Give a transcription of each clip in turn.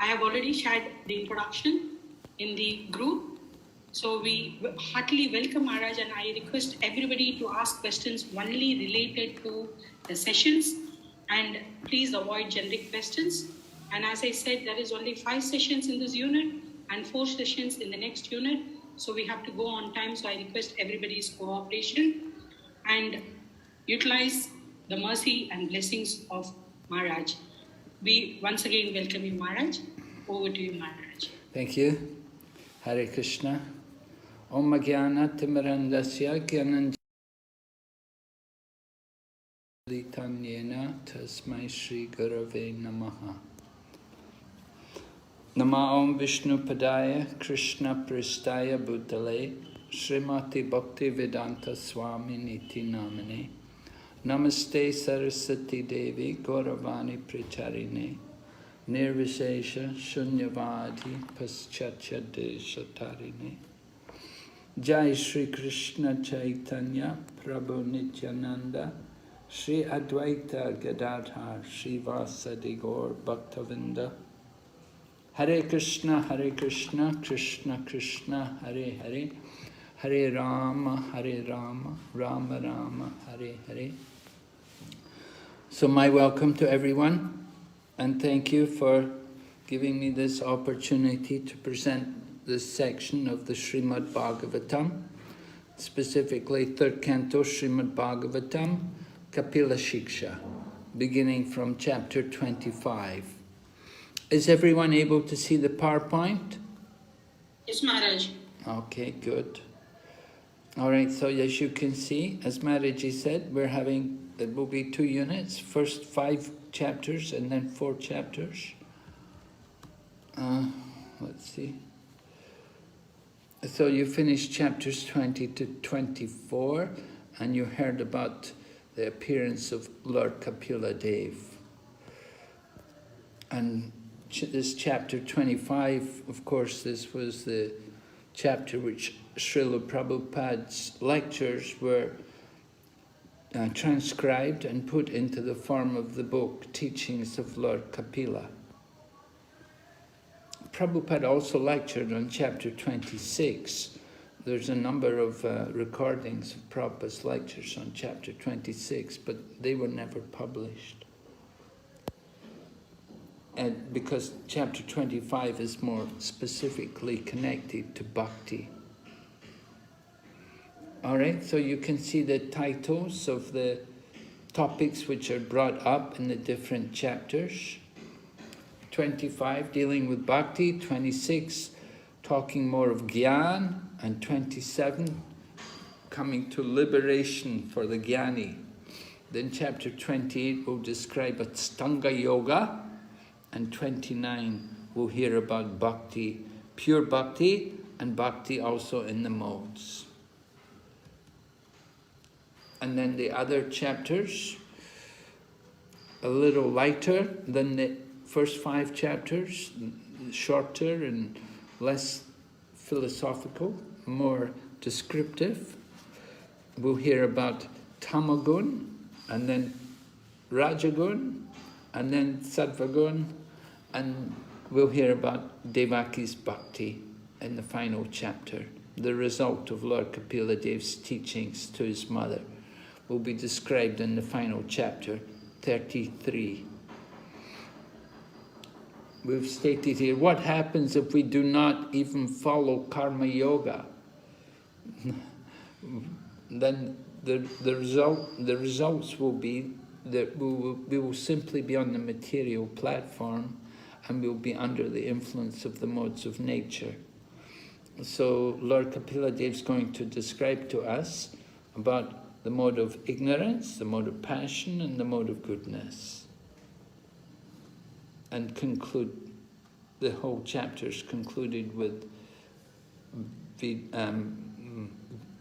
I have already shared the introduction in the group. So we heartily welcome Maharaj, and I request everybody to ask questions only related to the sessions, and please avoid generic questions. And as I said, there is only 5 sessions in this unit and 4 sessions in the next unit. So we have to go on time. So I request everybody's cooperation and utilize the mercy and blessings of Maharaj. We once again welcome you, Maharaj. Over to you, Maharaj. Thank you. Hare Krishna. Om Jnana Timirandasya Jnananjana Tanyena Tasmai Shri Gurave Namaha. Nama Om Vishnu Padaya Krishna Pristaya Bhutale Srimati Bhakti Vedanta Swami Niti Namane Namaste Saraswati Devi Gauravani Pricharine Nirvishesha Shunyavadi Paschatya Deshatarine Jai Shri Krishna Chaitanya Prabhu Nityananda Shri Advaita Gadadhar Shri Vasadi Gaur Bhaktavinda Hare Krishna Krishna Krishna Hare Hare Hare Rama Rama Rama Hare Hare. So my welcome to everyone, and thank you for giving me this opportunity to present this section of the Srimad Bhagavatam, specifically 3rd Canto Srimad Bhagavatam, Kapila Siksha, beginning from chapter 25. Is everyone able to see the PowerPoint? Yes, Maharaj. Okay, good. All right, so as you can see, as Maharaji said, it will be 2 units, first 5 chapters and then 4 chapters. Let's see. So you finished chapters 20 to 24, and you heard about the appearance of Lord Kapila Dev. And this chapter 25, of course, this was the chapter which Srila Prabhupada's lectures were transcribed and put into the form of the book, Teachings of Lord Kapila. Prabhupada also lectured on chapter 26. There's a number of recordings of Prabhupada's lectures on chapter 26, but they were never published. And because chapter 25 is more specifically connected to bhakti. All right, so you can see the titles of the topics which are brought up in the different chapters. 25, dealing with bhakti. 26, talking more of jnana. And 27, coming to liberation for the jnani. Then chapter 28 will describe Astanga Yoga. And 29, we'll hear about bhakti, pure bhakti, and bhakti also in the modes. And then the other chapters, a little lighter than the first 5 chapters, shorter and less philosophical, more descriptive. We'll hear about Tamagun, and then Rajagun, and then Sattvagun, and we'll hear about Devaki's Bhakti in the final chapter. The result of Lord Kapila Dev's teachings to his mother will be described in the final chapter, 33. We've stated here, what happens if we do not even follow Karma Yoga? Then the results will be that we will simply be on the material platform, and we'll be under the influence of the modes of nature. So Lord Kapila Dev is going to describe to us about the mode of ignorance, the mode of passion, and the mode of goodness. And conclude, the whole chapter is concluded with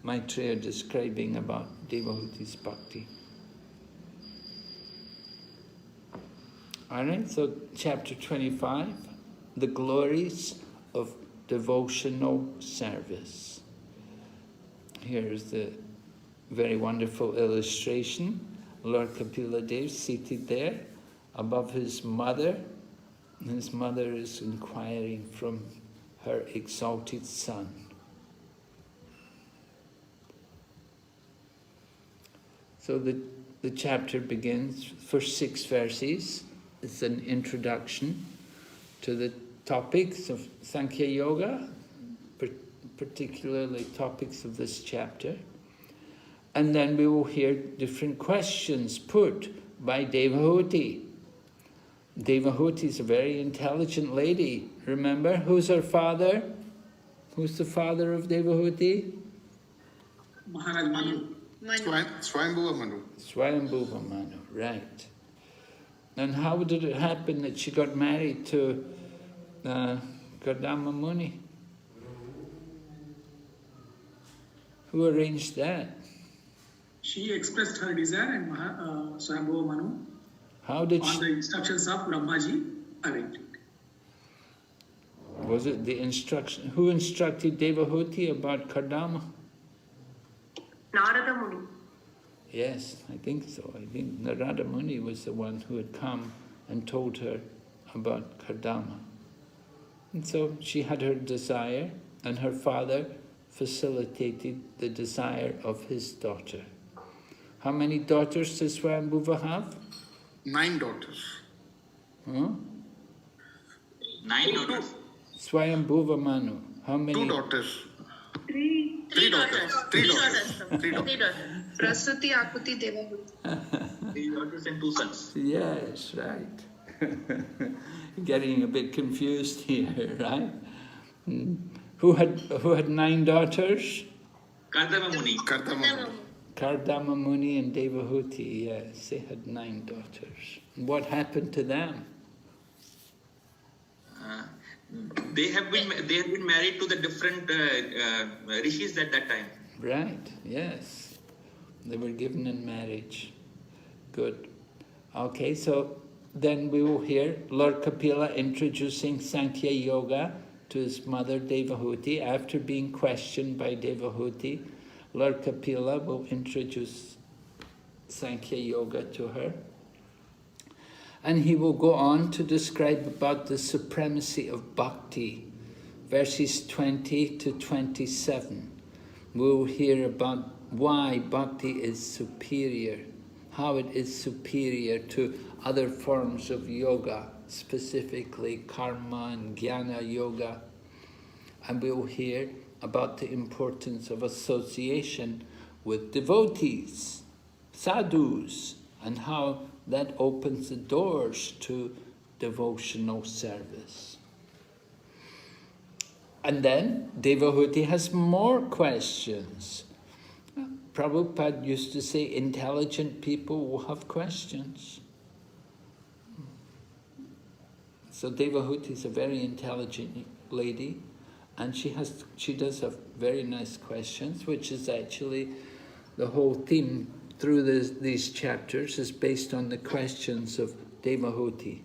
Maitreya describing about Devahuti's Bhakti. All right, so chapter 25, the glories of devotional service. Here's the very wonderful illustration. Lord Kapila Dev seated there above his mother His mother is inquiring from her exalted son. So the chapter begins, first 6 verses. It's an introduction to the topics of Sankhya Yoga, particularly topics of this chapter. And then we will hear different questions put by Devahuti. Devahuti is a very intelligent lady. Remember, who's her father? Who's the father of Devahuti? Maharaj Manu. Swayambhuva Manu. Swayambhuva Manu, right. And how did it happen that she got married to Kardama Muni? Who arranged that? She expressed her desire and Swayambhuva Manu, How did on the instructions of Brahmaji, arranged it. Was it the instruction? Who instructed Devahuti about Kardama? Narada Muni. Yes, I think so. I think Narada Muni was the one who had come and told her about Kardama. And so she had her desire, and her father facilitated the desire of his daughter. How many daughters does Swayambhuva have? 9 daughters. Huh? 9 daughters. Swayambhuva Manu, how many? 2 daughters. 3 daughters. 3 daughters. 3 daughters. Prasuti, Akuti, Devahuti. 3 daughters and 2 sons. Yes, right. Getting a bit confused here, right? Who had 9 daughters? Kardama Muni. Kardama Muni and Devahuti, yes, they had 9 daughters. What happened to them? They have been married to the different rishis at that time. Right, yes. They were given in marriage. Good. Okay, so then we will hear Lord Kapila introducing Sankhya Yoga to his mother Devahuti. After being questioned by Devahuti, Lord Kapila will introduce Sankhya Yoga to her. And he will go on to describe about the supremacy of bhakti, verses 20 to 27. We'll hear about why bhakti is superior, how it is superior to other forms of yoga, specifically karma and jnana yoga. And we'll hear about the importance of association with devotees, sadhus, and how that opens the doors to devotional service. And then Devahuti has more questions. Prabhupada used to say intelligent people will have questions. So Devahuti is a very intelligent lady, and she does have very nice questions, which is actually the whole theme through these chapters is based on the questions of Devahuti.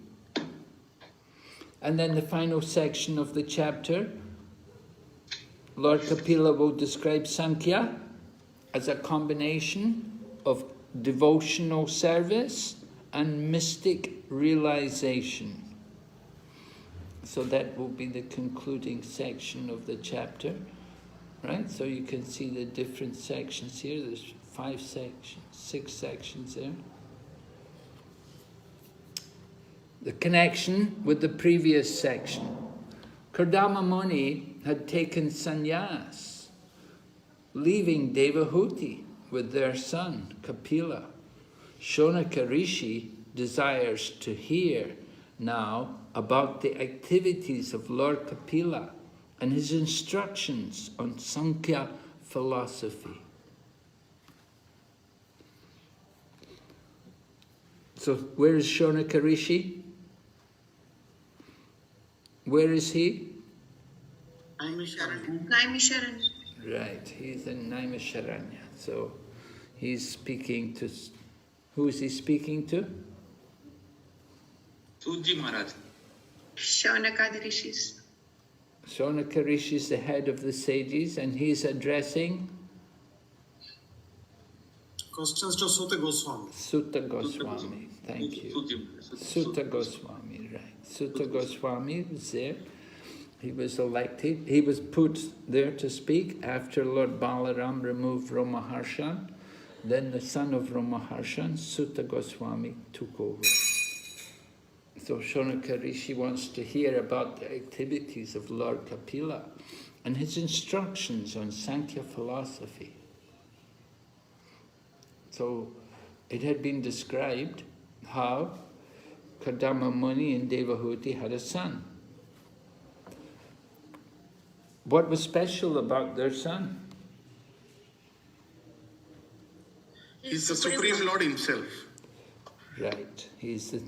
And then the final section of the chapter, Lord Kapila will describe Sankhya as a combination of devotional service and mystic realization. So that will be the concluding section of the chapter, right? So you can see the different sections here. There's 5 sections, 6 sections there. The connection with the previous section. Kardama Muni had taken sannyas, leaving Devahuti with their son, Kapila. Shonaka Rishi desires to hear now about the activities of Lord Kapila and his instructions on Sankhya philosophy. So where is Shonaka Rishi? Where is he? Naimisharanya. Right, he's in Naimisharanya. So he's speaking to, who is he speaking to? Suji Maharaj. Shaunakadi Rishis. Shonaka Rishi is the head of the sages, and he's addressing Questions to Sutta Goswami. Sutta Goswami, thank you. Sutta Goswami, right. Sutta Goswami was there. He was elected. He was put there to speak after Lord Balaram removed Ramaharshan. Then the son of Ramaharshan, Sutta Goswami, took over. So Shonaka Rishi wants to hear about the activities of Lord Kapila and his instructions on Sankhya philosophy. So it had been described how Kadama Muni and Devahuti had a son. What was special about their son? He's the Supreme Lord himself. Right, he is the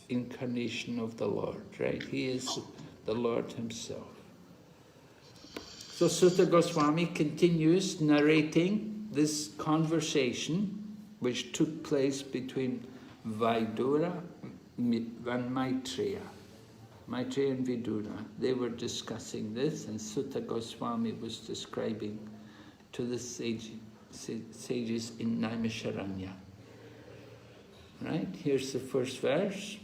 incarnation of the Lord, right? He is the Lord himself. So Sutta Goswami continues narrating this conversation which took place between Vidura and Maitreya. Maitreya and Vidura, they were discussing this, and Sutta Goswami was describing to the sages in Naimisharanya. Right, here's the first verse.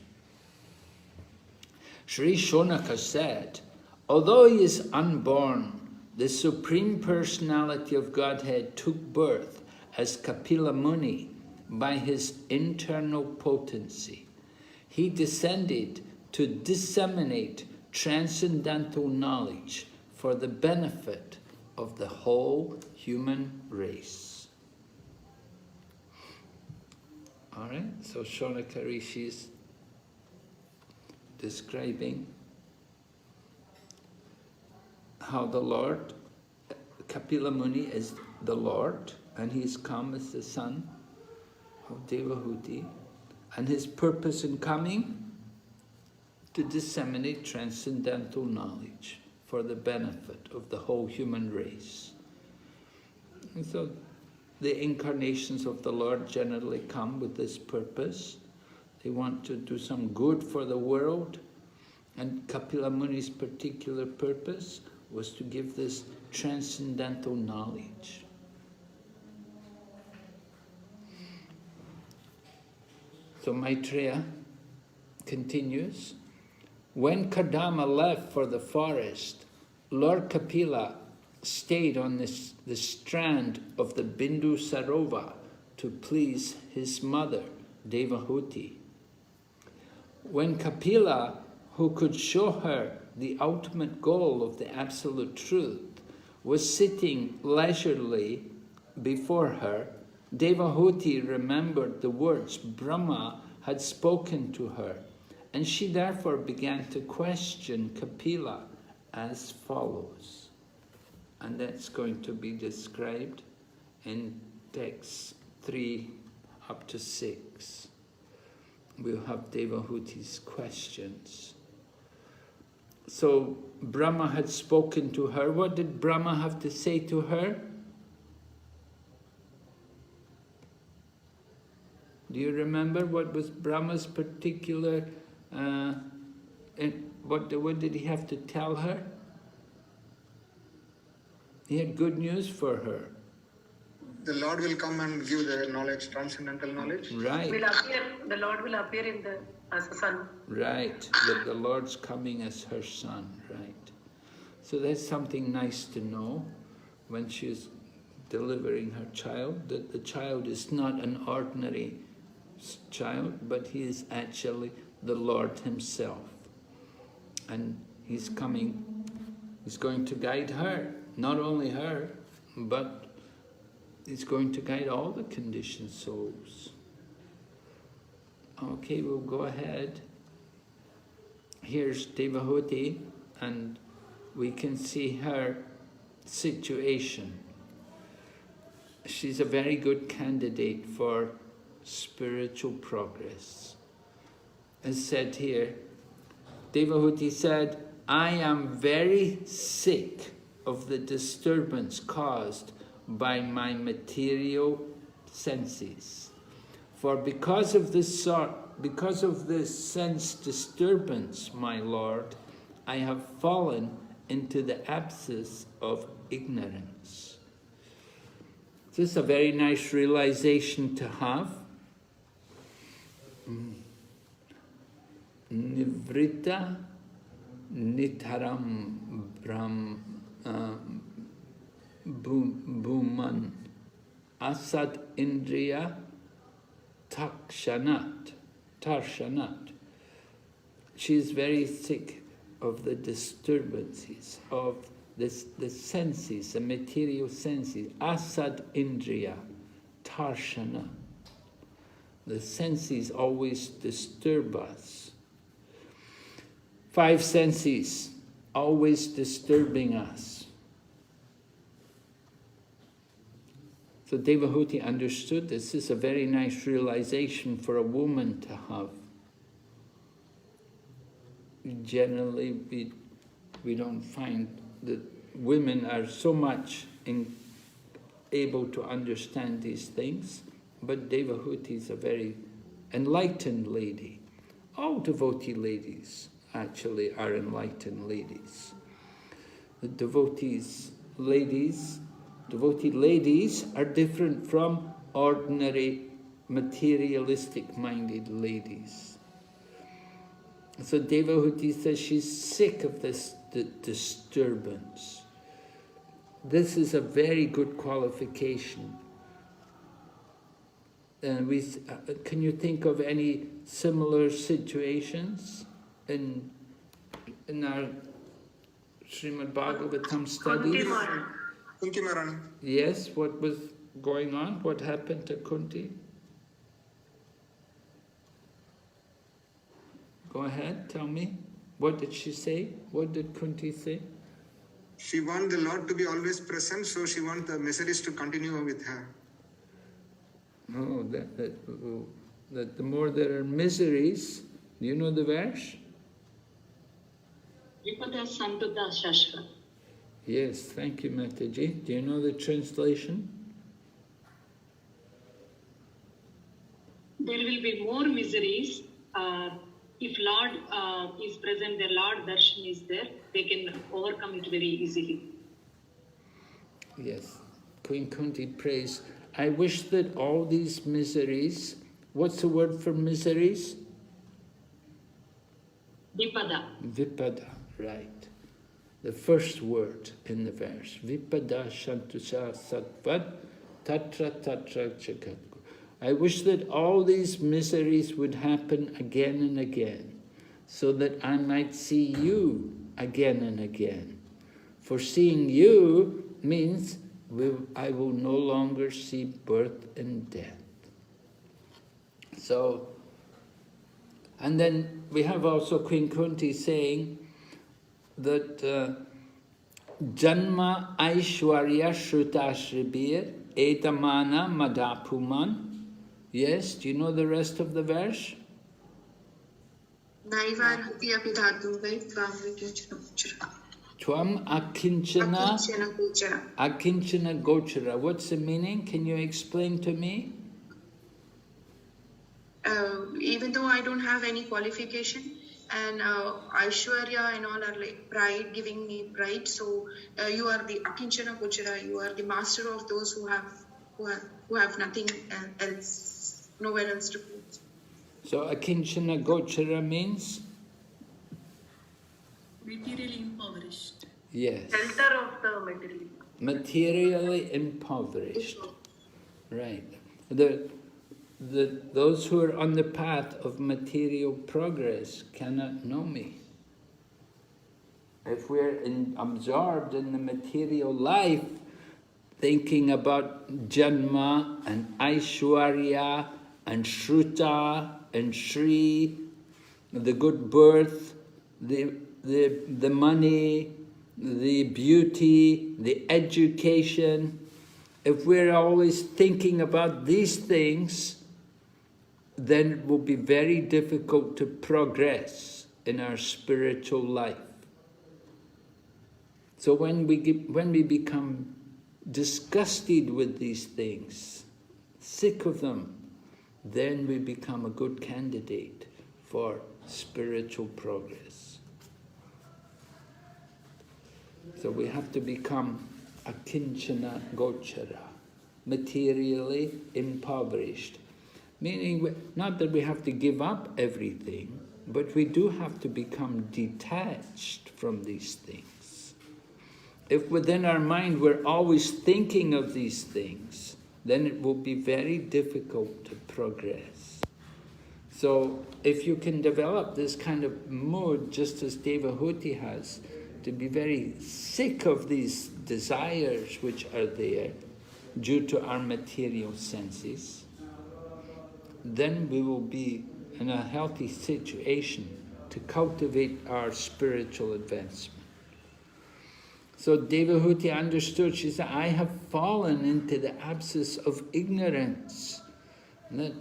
Sri Shonaka said, although he is unborn, the Supreme Personality of Godhead took birth as Kapila Muni by his internal potency. He descended to disseminate transcendental knowledge for the benefit of the whole human race. All right, so Shonaka Rishi is describing how the Lord, Kapila Muni is the Lord, and he's come as the son of Devahuti, and his purpose in coming to disseminate transcendental knowledge for the benefit of the whole human race. And so the incarnations of the Lord generally come with this purpose. They want to do some good for the world, and Kapila Muni's particular purpose was to give this transcendental knowledge. So Maitreya continues, when Kadama left for the forest, Lord Kapila stayed on the strand of the Bindu Sarova to please his mother, Devahuti. When Kapila, who could show her the ultimate goal of the absolute truth, was sitting leisurely before her, Devahuti remembered the words Brahma had spoken to her, and she therefore began to question Kapila as follows. And that's going to be described in texts 3 up to 6. We'll have Devahuti's questions. So Brahma had spoken to her. What did Brahma have to say to her? Do you remember what was Brahma's particular, what did he have to tell her? He had good news for her. The Lord will come and give the knowledge, transcendental knowledge. Right. The Lord will appear as a son. Right, that the Lord's coming as her son, right. So that's something nice to know when she's delivering her child, that the child is not an ordinary child, but he is actually the Lord himself. And he's coming, he's going to guide her, not only her, but he's going to guide all the conditioned souls. Okay, we'll go ahead. Here's Devahuti, and we can see her situation. She's a very good candidate for spiritual progress. As said here, Devahuti said, I am very sick of the disturbance caused by my material senses. For because of this sense disturbance, my Lord, I have fallen into the abscess of ignorance. This is a very nice realization to have. Nivrita nitaram bhuman asad indriya tarshanat. She is very sick of the disturbances of the senses, the material senses. Asad indriya tarshana. The senses always disturb us. 5 senses always disturbing us. So Devahuti understood this is a very nice realization for a woman to have. Generally, we don't find that women are so much able to understand these things, but Devahuti is a very enlightened lady. All devotee ladies actually are enlightened ladies. The devotee ladies are different from ordinary materialistic-minded ladies. So Devahuti says she's sick of this disturbance. This is a very good qualification. And can you think of any similar situations in our Srimad Bhagavatam studies? Kunti Maharani. Yes, what was going on? What happened to Kunti? Go ahead, tell me. What did she say? What did Kunti say? She wants the Lord to be always present, so she wants the miseries to continue with her. Oh, that the more there are miseries, do you know the verse? Vipada Santuda Shashva. Yes, thank you, Mataji. Do you know the translation? There will be more miseries. If Lord is present, the Lord Darshan is there, they can overcome it very easily. Yes. Queen Kunti prays, I wish that all these miseries, what's the word for miseries? Vipada. Vipada, right. The first word in the verse. Vipada shantusha sattvad tatra tatra chakat. I wish that all these miseries would happen again and again, so that I might see you again and again. For seeing you means I will no longer see birth and death. So, and then we have also Queen Kunti saying that Janma Aishwarya Shrutashribir Etamana Madapuman. Yes, do you know the rest of the verse? Naivarhati abhidhatuvai tvam Tvam akinchana gochara. akinchana gochara. What's the meaning? Can you explain to me? Even though I don't have any qualification, and Aishwarya and all are like pride, giving me pride. So you are the Akinchana Gochara. You are the master of those who have nothing else, nowhere else to go. So Akinchana Gochara means? Materially impoverished. Yes. Shelter of the material. Materially impoverished. Right. Those who are on the path of material progress cannot know me. If we're absorbed in the material life, thinking about Janma and Aishwarya and Shruta and Shri, the good birth, the money, the beauty, the education, if we're always thinking about these things, then it will be very difficult to progress in our spiritual life. So when we become disgusted with these things, sick of them, then we become a good candidate for spiritual progress. So we have to become akinchana gochara. materially impoverished. Meaning, not that we have to give up everything, but we do have to become detached from these things. If within our mind we're always thinking of these things, then it will be very difficult to progress. So if you can develop this kind of mood, just as Devahuti has, to be very sick of these desires which are there due to our material senses, then we will be in a healthy situation to cultivate our spiritual advancement. So Devahuti understood, she said, I have fallen into the abscess of ignorance. And that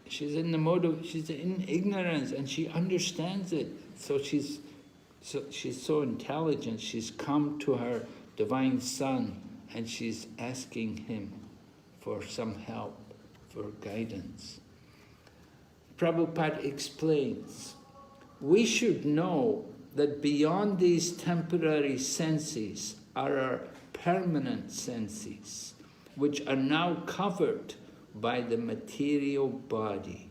she's in the mode of, she's in ignorance, and she understands it. So she's so intelligent, she's come to her divine son and she's asking him for some help, for guidance. Prabhupada explains, we should know that beyond these temporary senses are our permanent senses, which are now covered by the material body.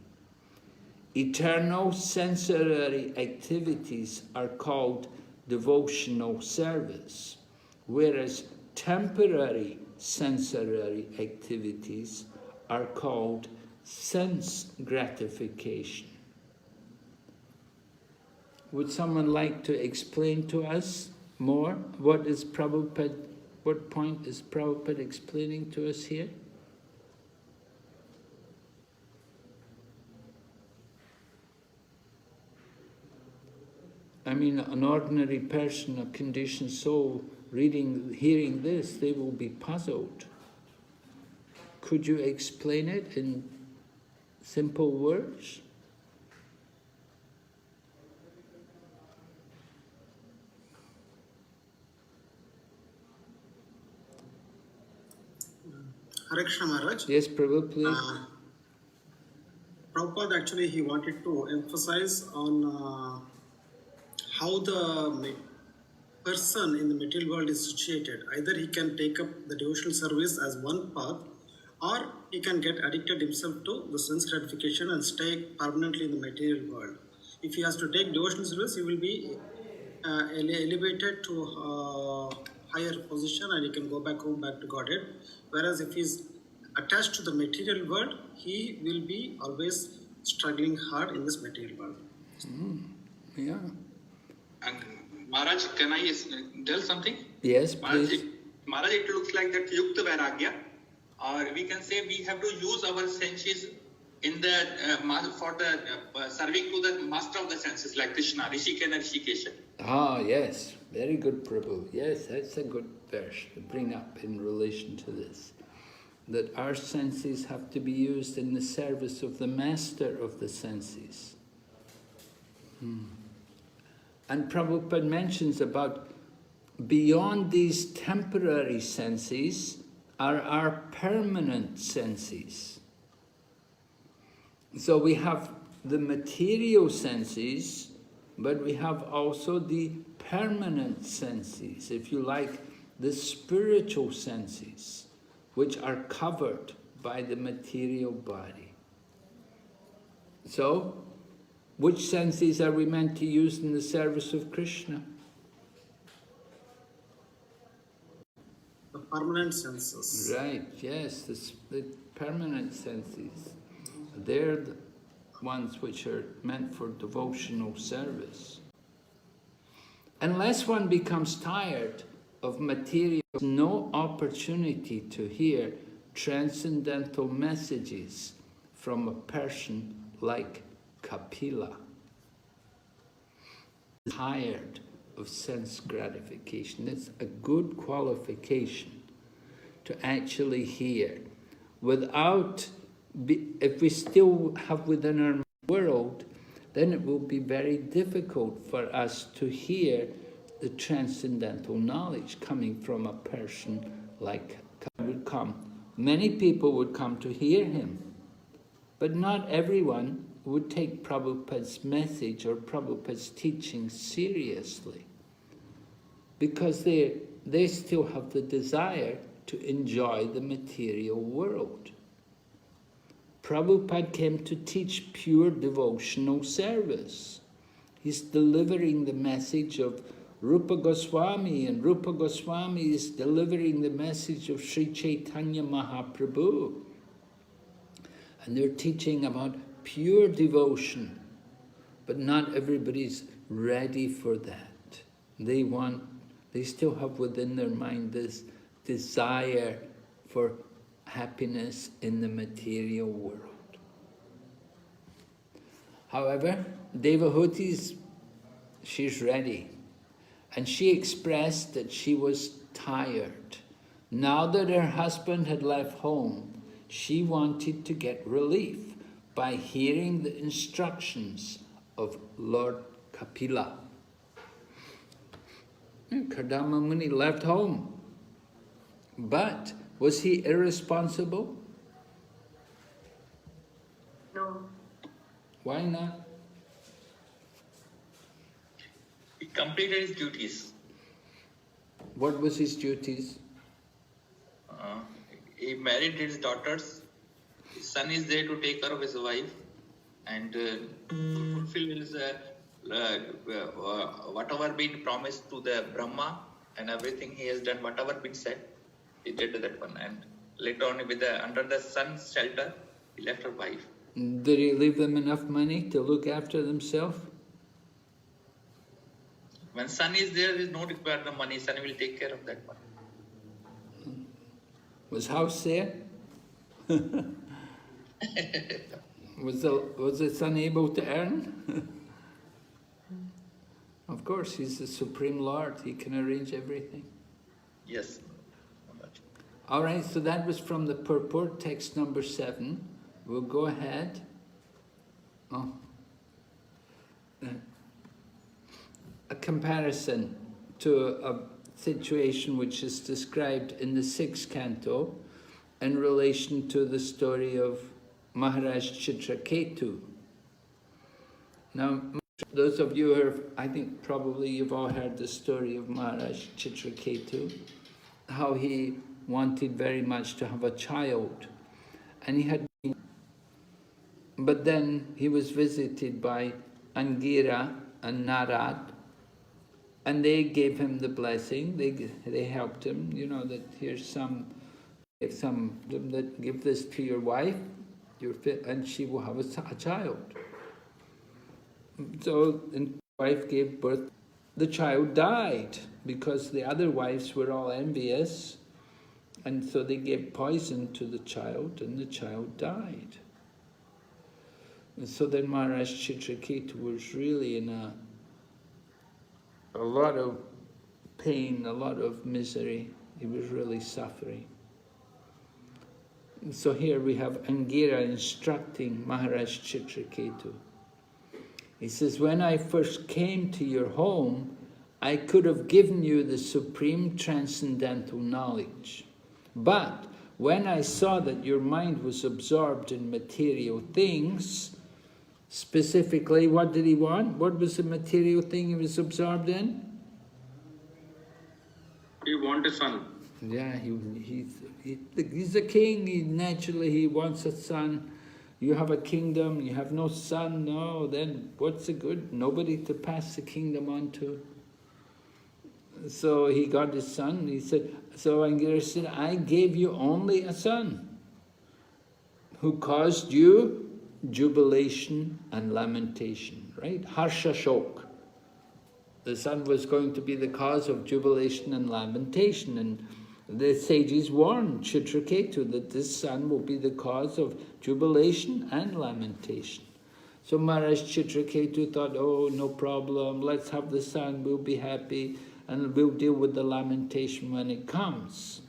Eternal sensory activities are called devotional service, whereas temporary sensory activities are called sense gratification. Would someone like to explain to us more? What point is Prabhupada explaining to us here? I mean, an ordinary person, a conditioned soul, hearing this, they will be puzzled. Could you explain it in simple words? Hare Krishna Maharaj. Yes, Prabhu, please. Prabhupada actually he wanted to emphasize on how the person in the material world is situated. Either he can take up the devotional service as one path, or he can get addicted himself to the sense gratification and stay permanently in the material world. If he has to take devotional service, he will be elevated to higher position and he can go back home, back to Godhead. Whereas if he is attached to the material world, he will be always struggling hard in this material world. Yeah. And Maharaj, can I tell something? Yes, please. Maharaj, it looks like that Yukta Vairagya, or we can say we have to use our senses in the for the serving to the master of the senses, like Krishna, Rishikesh and Rishikesha. Ah, yes. Very good, Prabhu. Yes, that's a good verse to bring up in relation to this. That our senses have to be used in the service of the master of the senses. And Prabhupada mentions about beyond these temporary senses are our permanent senses. So we have the material senses, but we have also the permanent senses, if you like, the spiritual senses, which are covered by the material body. So, which senses are we meant to use in the service of Krishna? The permanent senses. Right, yes, the permanent senses. They're the ones which are meant for devotional service. Unless one becomes tired of material, no opportunity to hear transcendental messages from a person like Kapila. Tired of sense gratification. It's a good qualification to actually hear. If we still have within our world, then it will be very difficult for us to hear the transcendental knowledge coming from a person like would come. Many people would come to hear him, but not everyone would take Prabhupada's message or Prabhupada's teaching seriously, because they still have the desire to enjoy the material world. Prabhupada came to teach pure devotional service. He's delivering the message of Rupa Goswami, and Rupa Goswami is delivering the message of Sri Chaitanya Mahaprabhu. And they're teaching about pure devotion, but not everybody's ready for that. They still have within their mind this desire for happiness in the material world. However, Devahuti, she's ready. And she expressed that she was tired. Now that her husband had left home, she wanted to get relief by hearing the instructions of Lord Kapila. Kardama Muni left home. But was he irresponsible? No. Why not? He completed his duties. What was his duties? He married his daughters. His son is there to take care of his wife and to fulfill his whatever been promised to the Brahma, and everything he has done, whatever been said, he did that one. And later on, under the sun's shelter, he left her wife. Did he leave them enough money to look after themselves? When sun is there is no requirement of money. Sun will take care of that one. Was house there? Was the son able to earn? Of course, he's the Supreme Lord. He can arrange everything. Yes. All right, so that was from the purport, text number 7. We'll go ahead. A comparison to a situation which is described in the 6th canto in relation to the story of Maharaj Chitraketu. Now, those of you who have, I think probably you've all heard the story of Maharaj Chitraketu, how he wanted very much to have a child, and he had, but then he was visited by Angira and Narad, and they gave him the blessing. They helped him, you know, that here's that give this to your wife, and she will have a child. So the wife gave birth. The child died because the other wives were all envious, and so they gave poison to the child, and the child died. And so then Maharaj Chitraketu was really in a lot of pain, a lot of misery. He was really suffering. And so here we have Angira instructing Maharaj Chitraketu. He says, when I first came to your home, I could have given you the supreme transcendental knowledge. But when I saw that your mind was absorbed in material things, specifically, what did he want? What was the material thing he was absorbed in? He wanted a son. Yeah, he's a king. Naturally, he wants a son. You have a kingdom, you have no son, no, then what's the good? Nobody to pass the kingdom on to. So he got his son. He said, so Angira said, I gave you only a son who caused you jubilation and lamentation, right? Harsha Shok. The son was going to be the cause of jubilation and lamentation, and the sages warned Chitraketu that this son will be the cause of jubilation and lamentation. So Maharaj Chitraketu thought, oh, no problem, let's have the son, we'll be happy, and we'll deal with the lamentation when it comes.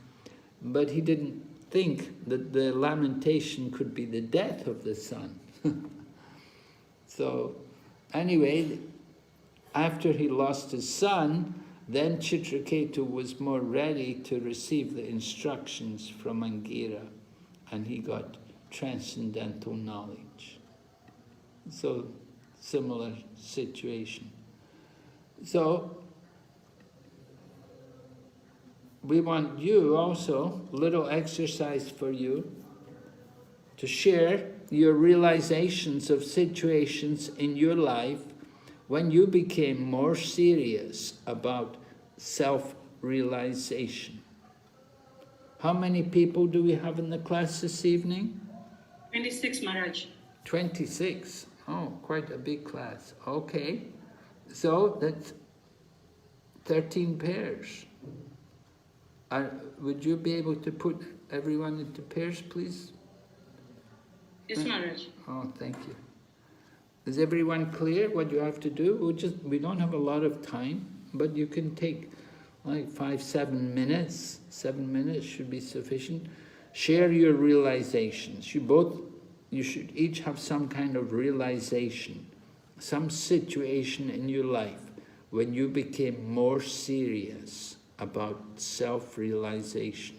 But he didn't think that the lamentation could be the death of the son. So, anyway, after he lost his son, then Chitraketu was more ready to receive the instructions from Angira, and he got transcendental knowledge. So, similar situation. So, we want you also, a little exercise for you, to share your realizations of situations in your life when you became more serious about self-realization. How many people do we have in the class this evening? 26, Maharaj. 26. Oh, quite a big class. Okay. So that's 13 pairs. Would you be able to put everyone into pairs, please? Yes, Maharaj. Oh, thank you. Is everyone clear what you have to do? We don't have a lot of time, but you can take like 5-7 minutes. 7 minutes should be sufficient. Share your realizations. You should each have some kind of realization, some situation in your life when you became more serious about self-realization.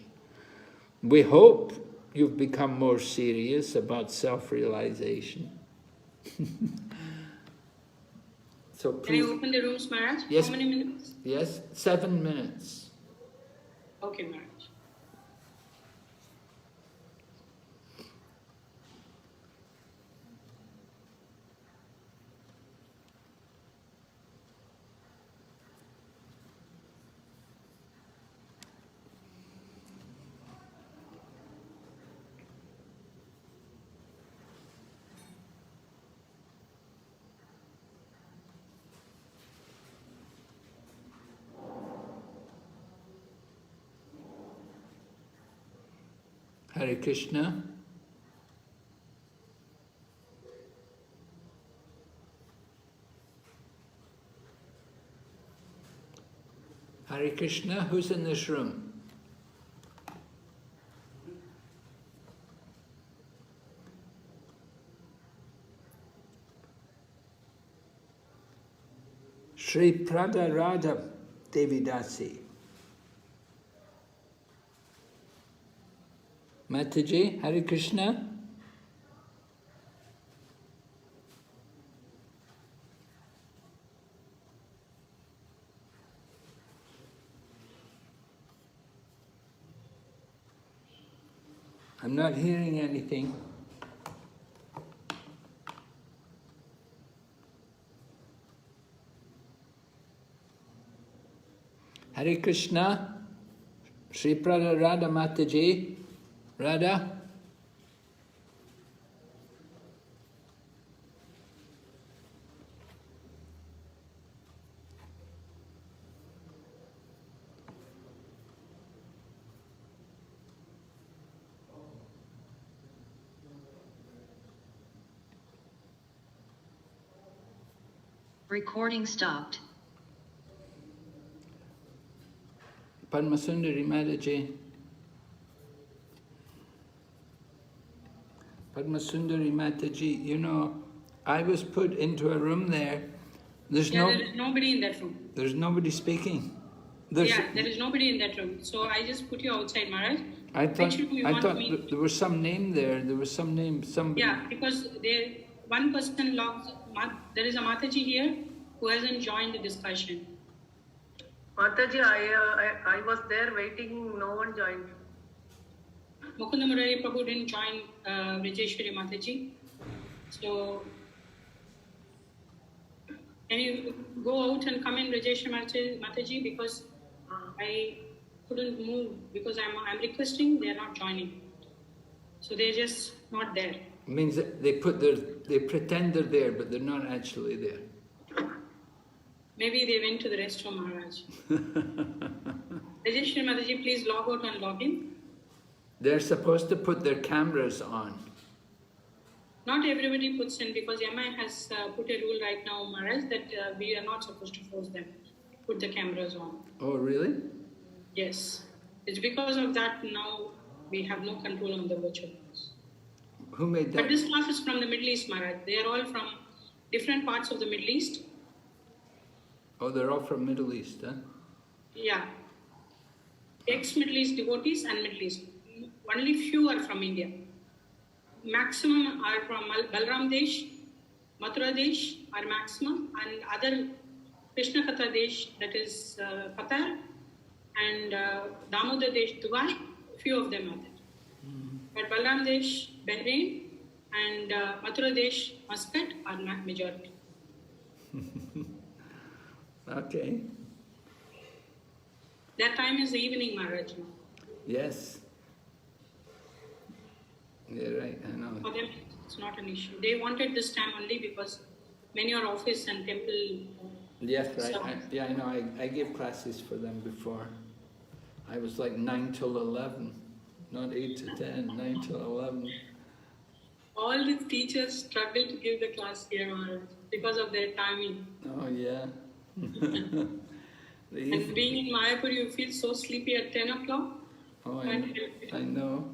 We hope you've become more serious about self-realization. So please. Can you open the rooms, Maharaj? Yes. How many minutes? Yes, 7 minutes. Okay, Maharaj. Hare Krishna. Hare Krishna, who's in this room? Sri Prada Radha Devidasi. Mataji, Hare Krishna. I'm not hearing anything. Hare Krishna, Sri Prada Radha Mataji, Radha. Recording stopped. Padmasundari Mataji. Padmasundari Mataji, you know, I was put into a room there. There is nobody in that room. There's nobody speaking. There is nobody in that room. So I just put you outside, Maharaj. I thought there was some name there. There was some name, somebody. Yeah, because one person logs. There is a Mataji here who hasn't joined the discussion. Mataji, I was there waiting. No one joined. Mukunda Murari Prabhu didn't join Rajeshwari Mataji. So can you go out and come in, Rajeshwari Mataji, because I couldn't move because I'm requesting, they're not joining. So they're just not there. Means that they pretend they're there, but they're not actually there. Maybe they went to the restroom, Maharaj. Rajeshwari Mataji, please log out and log in. They're supposed to put their cameras on. Not everybody puts in, because MI has put a rule right now, Maharaj, that we are not supposed to force them to put the cameras on. Oh, really? Yes. It's because of that now we have no control on the virtual class. Who made that? But this class is from the Middle East, Maharaj. They are all from different parts of the Middle East. Oh, they're all from Middle East, huh? Yeah. Ex-Middle East devotees and Middle East. Only few are from India. Maximum are from Balram Desh, Mathura Desh are maximum, and other Krishna Katha Desh, that is Qatar, and Damodar Desh, Dubai, few of them are there. But Balram Desh, Bahrain, and Mathura Desh, Muscat are not majority. Okay. That time is the evening, Maharaj. Yes. You're right, I know. For them, it's not an issue. They wanted this time only because many are office and temple. Yes, right. So, I know. I gave classes for them before. I was like 9 till 11, not 8 to 10, 9 till 11. all the teachers struggle to give the class here, Maharaj, because of their timing. Oh, yeah. And being in Mayapur, you feel so sleepy at 10 o'clock. Oh, I know.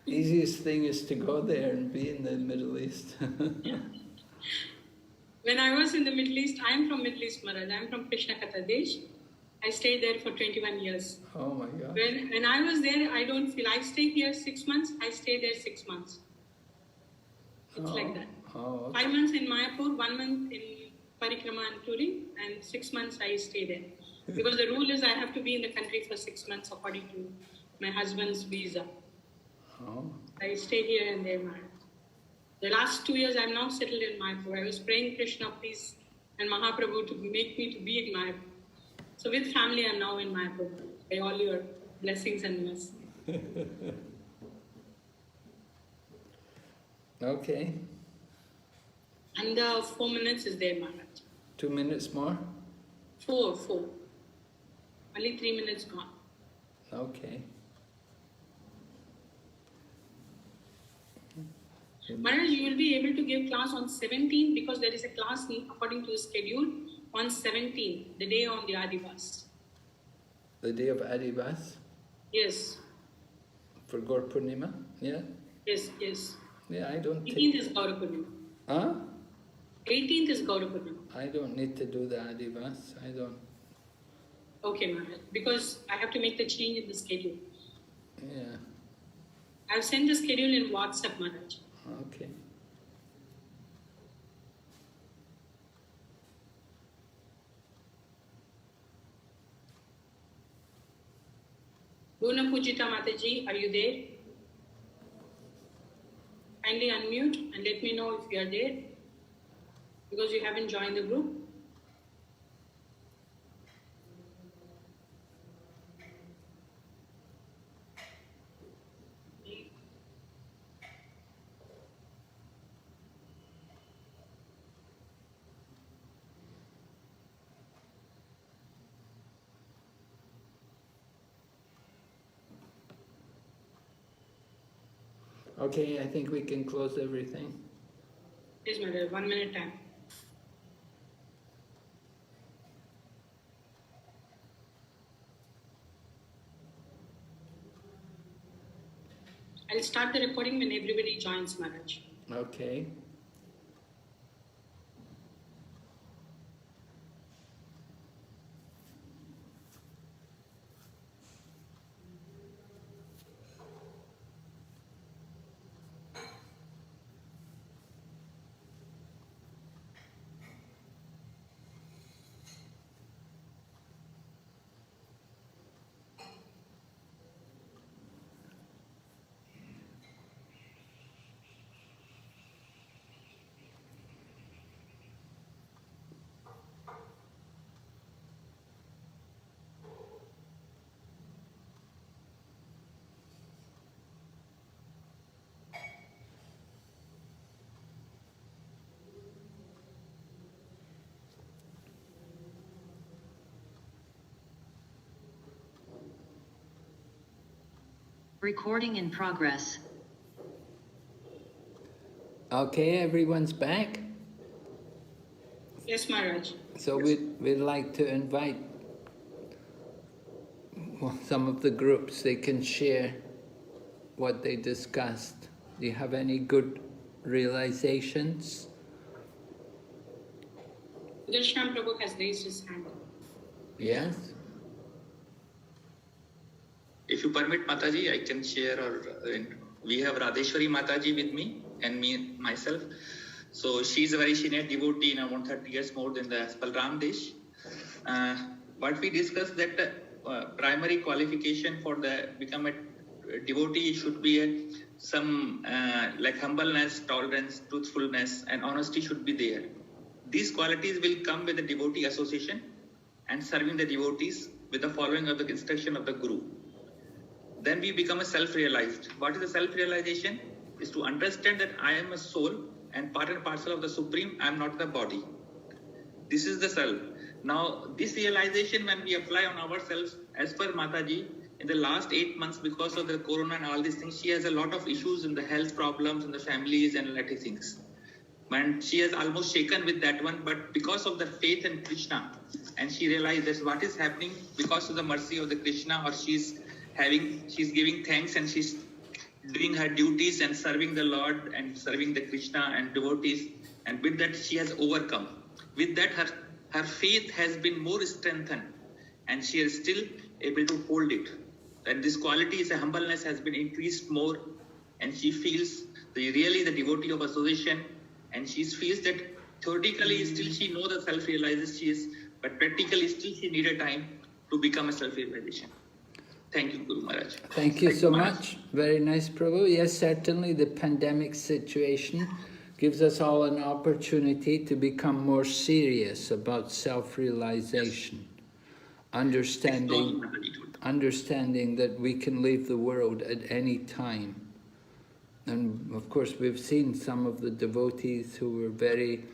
Easiest thing is to go there and be in the Middle East. When I was in the Middle East, I am from Middle East, Maharaj. I am from Krishna Katadesh. I stayed there for 21 years. Oh my God. When I was there, I don't feel, I stay here 6 months, I stay there 6 months. It's like that. Oh, okay. 5 months in Mayapur, 1 month in Parikrama and touring, and 6 months I stay there. Because the rule is I have to be in the country for 6 months according to my husband's visa. Oh. I stay here and there, Maharaj. The last 2 years I'm now settled in Mayapur. I was praying Krishna, please, and Mahaprabhu to make me to be in Mayapur. So with family I'm now in Mayapur. By all your blessings and mercy. Okay. And the 4 minutes is there, Maharaj. 2 minutes more? 4. Only 3 minutes gone. Okay. Maharaj, you will be able to give class on 17th because there is a class according to the schedule on 17th, the day on the Adivas. The day of Adivas? Yes. For Gaur Purnima? Yeah? Yes. Yeah, I don't 18th is Gaura Purnima. Huh? 18th is Gaura Purnima. I don't need to do the Adivas. I don't. Okay, Maharaj. Because I have to make the change in the schedule. Yeah. I've sent the schedule in WhatsApp, Maharaj. Okay. Bhuna Pujita Mataji, are you there? Kindly unmute and let me know if you are there. Because you haven't joined the group. Okay, I think we can close everything. Yes, Maharaj. 1 minute time. I'll start the recording when everybody joins, Maharaj. Okay. Recording in progress. Okay, everyone's back. Yes, Maharaj. So we'd like to invite some of the groups. They can share what they discussed. Do you have any good realizations? Darshan Prabhu has raised his hand. Yes? If you permit, Mataji, I can share. We have Radheshwari Mataji with me and myself. So she is a very senior devotee, 130 years more than the Balram Desh. What we discussed that primary qualification for the become a devotee should be some like humbleness, tolerance, truthfulness, and honesty should be there. These qualities will come with the devotee association and serving the devotees with the following of the instruction of the Guru. Then we become a self-realized. What is the self-realization? Is to understand that I am a soul and part and parcel of the Supreme. I am not the body. This is the self. Now, this realization when we apply on ourselves, as per Mataji, in the last 8 months, because of the corona and all these things, she has a lot of issues in the health problems in the families and a lot of things. And she has almost shaken with that one, but because of the faith in Krishna, and she realized that what is happening because of the mercy of the Krishna, or she's giving thanks and she's doing her duties and serving the Lord and serving the Krishna and devotees, and with that she has overcome. With that her faith has been more strengthened, and she is still able to hold it. And this quality is a humbleness has been increased more, and she feels really the devotee of association, and she feels that theoretically still she knows the self-realizes she is, but practically still she needed time to become a self-realization. Thank you, Guru Maharaj. Thank you so much. Very nice, Prabhu. Yes, certainly the pandemic situation gives us all an opportunity to become more serious about self-realization, understanding that we can leave the world at any time. And of course, we've seen some of the devotees who were very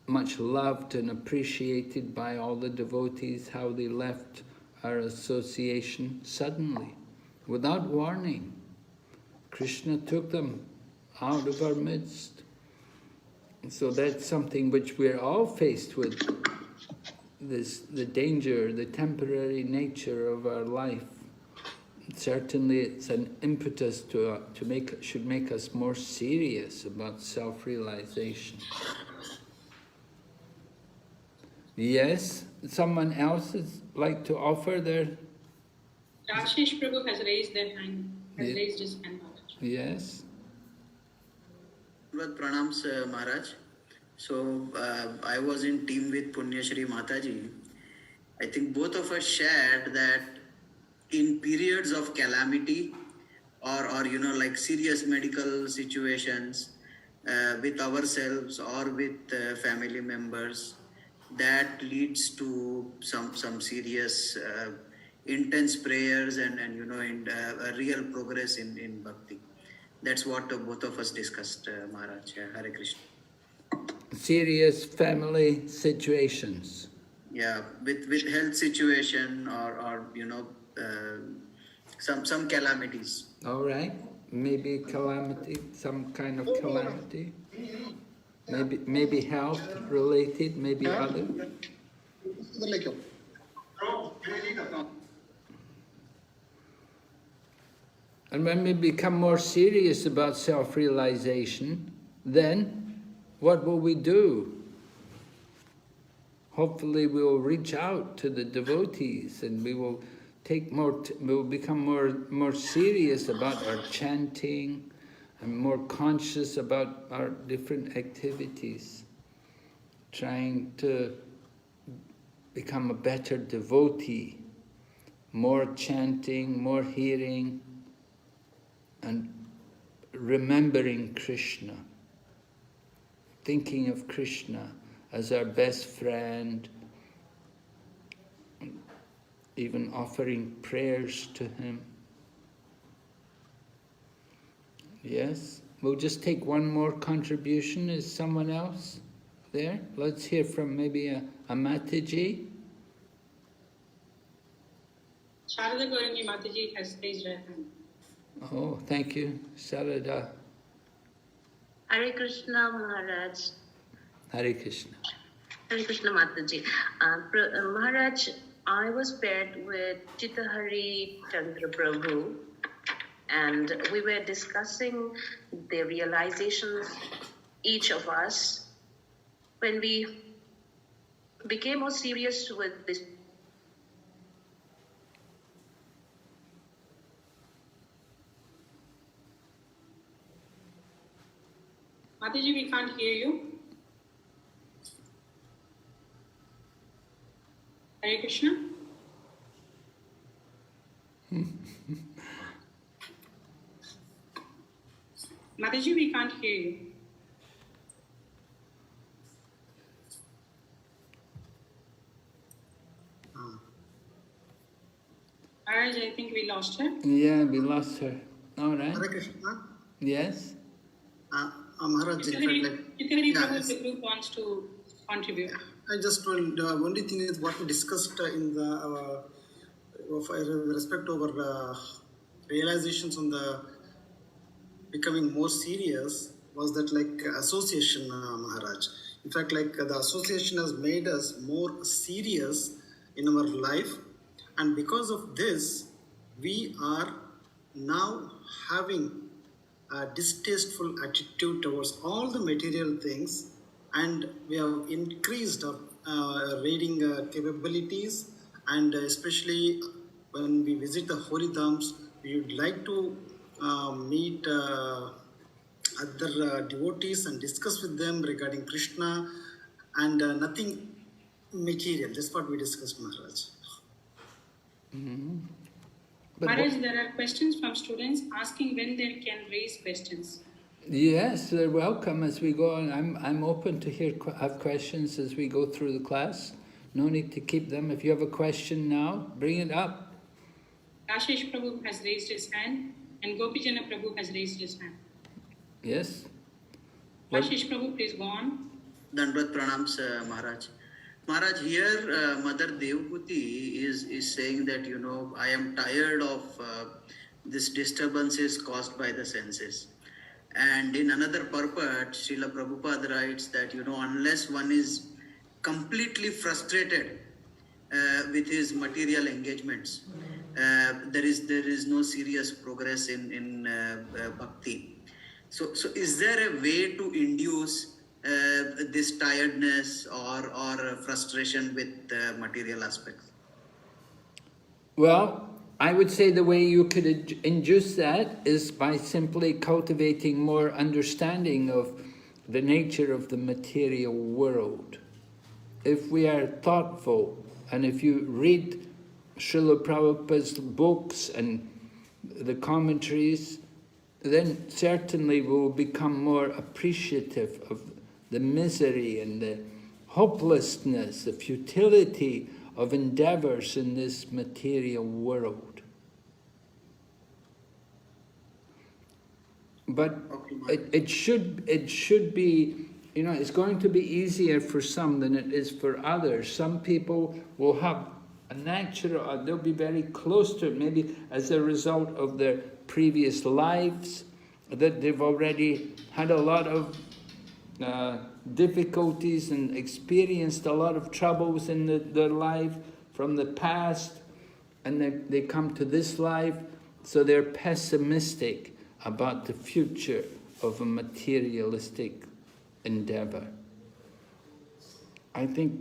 much loved and appreciated by all the devotees, how they left our association suddenly, without warning. Krishna took them out of our midst. So that's something which we're all faced with, the danger, the temporary nature of our life. Certainly it's an impetus should make us more serious about self-realization. Yes, someone else would like to offer their... Rashesh Prabhu has raised his hand. Yes. Pranams Maharaj. So I was in team with Punyashri Mataji. I think both of us shared that in periods of calamity or like serious medical situations with ourselves or with family members, that leads to some serious intense prayers and a real progress in bhakti. That's what both of us discussed, Maharaj. Hare Krishna. Serious family situations. Yeah, with health situation or some calamities. All right, maybe calamity, some kind of calamity. Maybe health related, maybe other. And when we become more serious about self-realization, then what will we do? Hopefully we will reach out to the devotees and we will become more serious about our chanting and more conscious about our different activities, trying to become a better devotee, more chanting, more hearing, and remembering Krishna, thinking of Krishna as our best friend, even offering prayers to him. Yes, we'll just take one more contribution. Is someone else there? Let's hear from maybe a Mataji. Sharada Gaurani Mataji has raised her hand. Oh, thank you, Sarada. Hare Krishna Maharaj. Hare Krishna. Hare Krishna Mataji. Maharaj, I was paired with Chitahari Chandra Prabhu, and we were discussing the realizations, each of us, when we became more serious with this. Mataji, we can't hear you. Hare Krishna. Mataji, we can't hear you. Maharaj, I think we lost her. Yeah, we lost her. All right. Hare Krishna. Yes? Maharaj, Chitari Prabhu, the group wants to contribute. I just told the only thing is what we discussed in the with respect to our realizations on the becoming more serious was that like association, Maharaj. In fact, like the association has made us more serious in our life, and because of this, we are now having a distasteful attitude towards all the material things, and we have increased our reading capabilities, and especially when we visit the holy dhams, we would like to meet other devotees and discuss with them regarding Krishna, and nothing material. That's what we discussed, Maharaj. Mm-hmm. Maharaj, there are questions from students asking when they can raise questions. Yes, they're welcome as we go on. I'm open to have questions as we go through the class. No need to keep them. If you have a question now, bring it up. Ashish Prabhu has raised his hand and Gopijana Prabhu has raised his hand. Yes? Ashish Prabhu, please go on. Dandvat pranams, Maharaj. Maharaj, here Mother Devhuti is saying that, you know, I am tired of this disturbances caused by the senses. And in another purport, Srila Prabhupada writes that, you know, unless one is completely frustrated with his material engagements, there is no serious progress in bhakti. So is there a way to induce this tiredness or frustration with material aspects? Well, I would say the way you could induce that is by simply cultivating more understanding of the nature of the material world. If we are thoughtful, and if you read Srila Prabhupada's books and the commentaries, then certainly we will become more appreciative of the misery and the hopelessness, the futility of endeavors in this material world. But it should be, you know, it's going to be easier for some than it is for others. Some people will have a natural, they'll be very close to it, maybe as a result of their previous lives, that they've already had a lot of difficulties and experienced a lot of troubles in their life from the past, and they come to this life, so they're pessimistic about the future of a materialistic endeavor. I think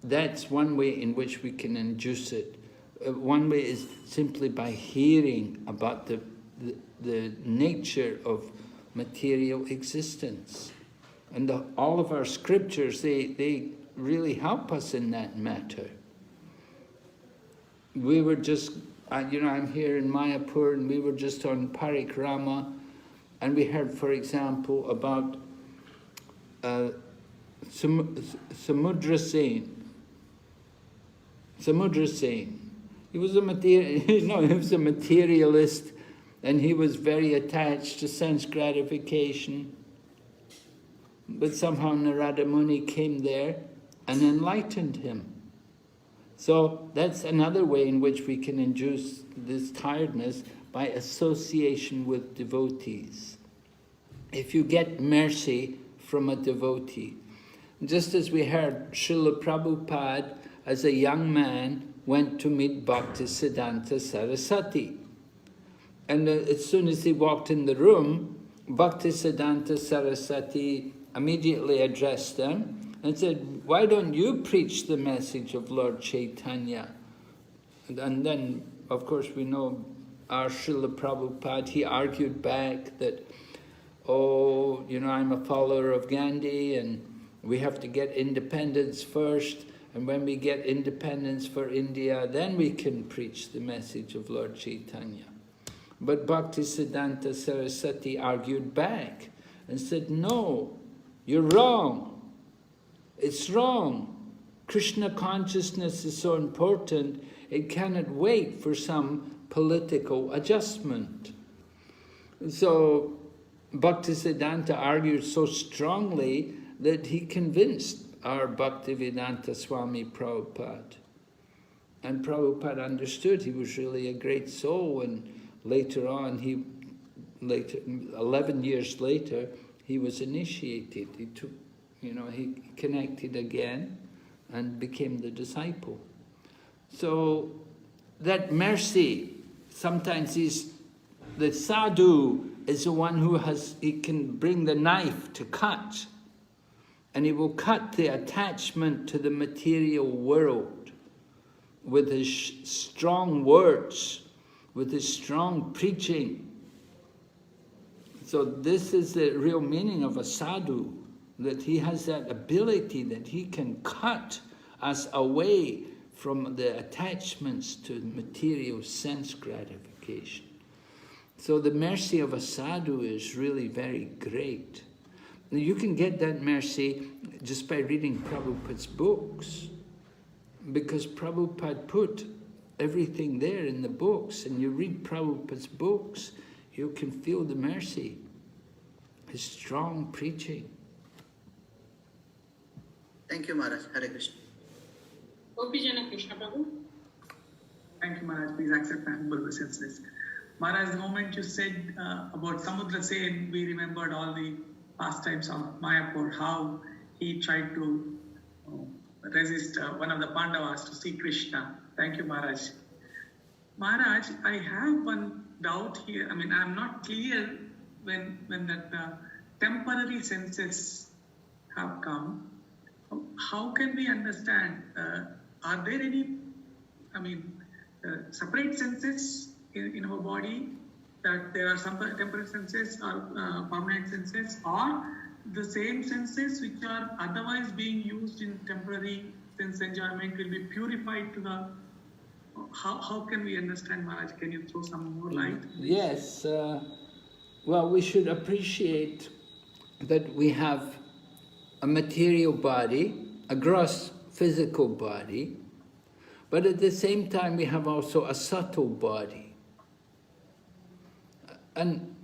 that's one way in which we can induce it. One way is simply by hearing about the nature of material existence. And all of our scriptures, they really help us in that matter. We were just, you know, I'm here in Mayapur, and we were just on Parikrama, and we heard, for example, about Samudra Sen. Samudra Sen. He was a materialist, and he was very attached to sense gratification. But somehow Narada Muni came there and enlightened him. So that's another way in which we can induce this tiredness, by association with devotees. If you get mercy from a devotee, just as we heard Srila Prabhupada as a young man went to meet Bhaktisiddhanta Saraswati. And as soon as he walked in the room, Bhaktisiddhanta Saraswati immediately addressed them and said, "Why don't you preach the message of Lord Chaitanya?" And then, of course, we know our Srila Prabhupada, he argued back that, oh, you know, I'm a follower of Gandhi and we have to get independence first, And when we get independence for India, then we can preach the message of Lord Chaitanya. But Bhaktisiddhanta Saraswati argued back and said, no, you're wrong. It's wrong. Krishna consciousness is so important, it cannot wait for some political adjustment. So Bhaktisiddhanta argued so strongly that he convinced our Bhaktivedanta Swami Prabhupada. And Prabhupada understood he was really a great soul, and later on, 11 years later, he was initiated. He took, he connected again and became the disciple. So that mercy, sometimes the sadhu is the one he can bring the knife to cut, and he will cut the attachment to the material world with his strong words, with his strong preaching. So this is the real meaning of a sadhu, that he has that ability that he can cut us away from the attachments to material sense gratification. So the mercy of a sadhu is really very great. You can get that mercy just by reading Prabhupada's books, because Prabhupada put everything there in the books, and you read Prabhupada's books, you can feel the mercy, his strong preaching. Thank you, Maharaj. Hare Krishna. Gopijana Krishna Prabhu. Thank you, Maharaj. Please accept my humble obeisances. Maharaj, the moment you said about Samudra Sen, we remembered all the pastimes of Mayapur, how he tried to resist one of the Pandavas to see Krishna. Thank you, Maharaj. Maharaj, I have one doubt here. I mean, I'm not clear when that temporary senses have come. How can we understand? Are there any, separate senses in our body, that there are some temporary senses or permanent senses, or the same senses which are otherwise being used in temporary sense enjoyment will be purified to the... How can we understand, Maharaj? Can you throw some more light? Yes. Well, we should appreciate that we have a material body, a gross physical body, but at the same time we have also a subtle body. And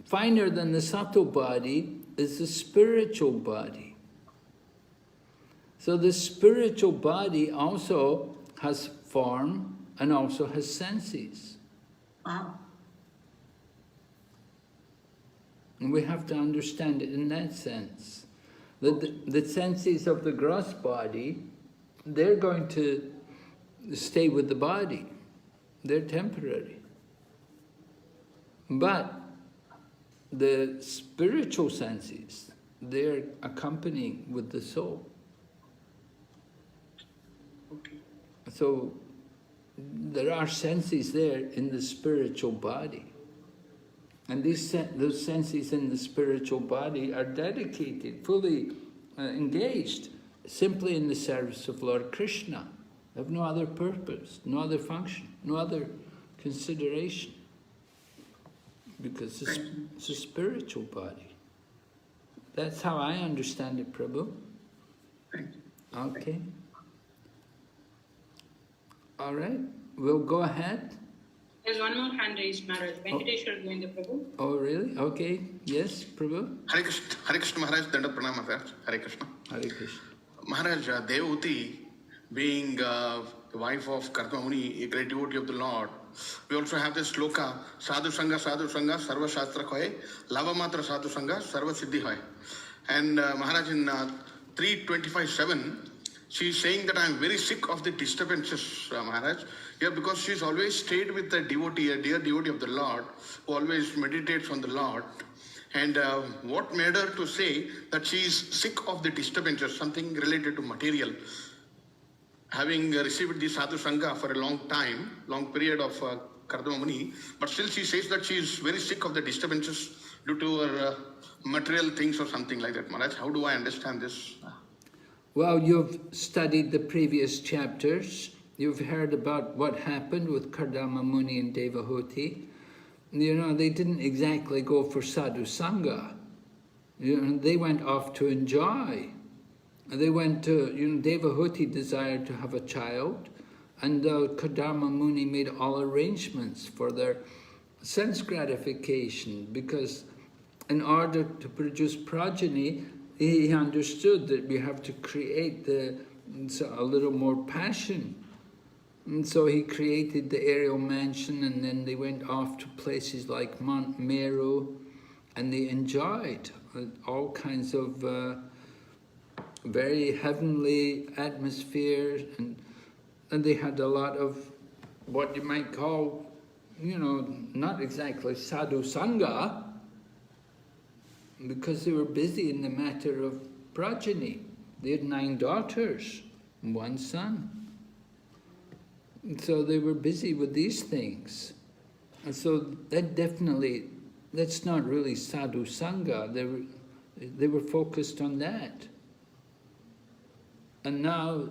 finer than the subtle body is the spiritual body. So the spiritual body also has form and also has senses. And we have to understand it in that sense. That the senses of the gross body, they're going to stay with the body. They're temporary. But the spiritual senses, they're accompanying with the soul. Okay. So there are senses there in the spiritual body. And those senses in the spiritual body are dedicated, fully engaged, simply in the service of Lord Krishna. They have no other purpose, no other function, no other consideration. Because it's a spiritual body. That's how I understand it, Prabhu. Thank you. Okay. All right, we'll go ahead. There's one more hand raised, Maharaj. Venkateshwar Govinda Prabhu. Oh, really? Okay. Yes, Prabhu. Hare Krishna Maharaj, Danda Pranam Maharaj. Hare Krishna. Hare Krishna. Maharaj, Devahuti, being the wife of Kartamuni, a great devotee of the Lord, we also have this sloka, Sadhu Sangha, Sarva Shastra Khoye, Lava Matra Sadhu Sangha, Sarva Siddhi Hoye. And Maharaj, in 325.7, she is saying that I am very sick of the disturbances, Maharaj. Yeah, because she's always stayed with a devotee, a dear devotee of the Lord, who always meditates on the Lord. And what made her to say that she is sick of the disturbances, something related to material? Having received the Sadhu Sangha for a long time, long period of Kardama Muni, but still she says that she is very sick of the disturbances due to her material things or something like that. Maharaj, how do I understand this? Well, you've studied the previous chapters. You've heard about what happened with Kardama Muni and Devahuti. You know, they didn't exactly go for sadhu sangha. You know, they went off to enjoy. They went to, you know, Devahuti desired to have a child, and Kardama Muni made all arrangements for their sense gratification, because in order to produce progeny, he understood that we have to create a little more passion. And so he created the aerial mansion, and then they went off to places like Mount Meru, and they enjoyed all kinds of very heavenly atmosphere, and they had a lot of what you might call, you know, not exactly sadhu sangha, because they were busy in the matter of progeny. They had 9 daughters and 1 son. And so they were busy with these things. And so that definitely, that's not really sadhu sangha. They were focused on that. And now,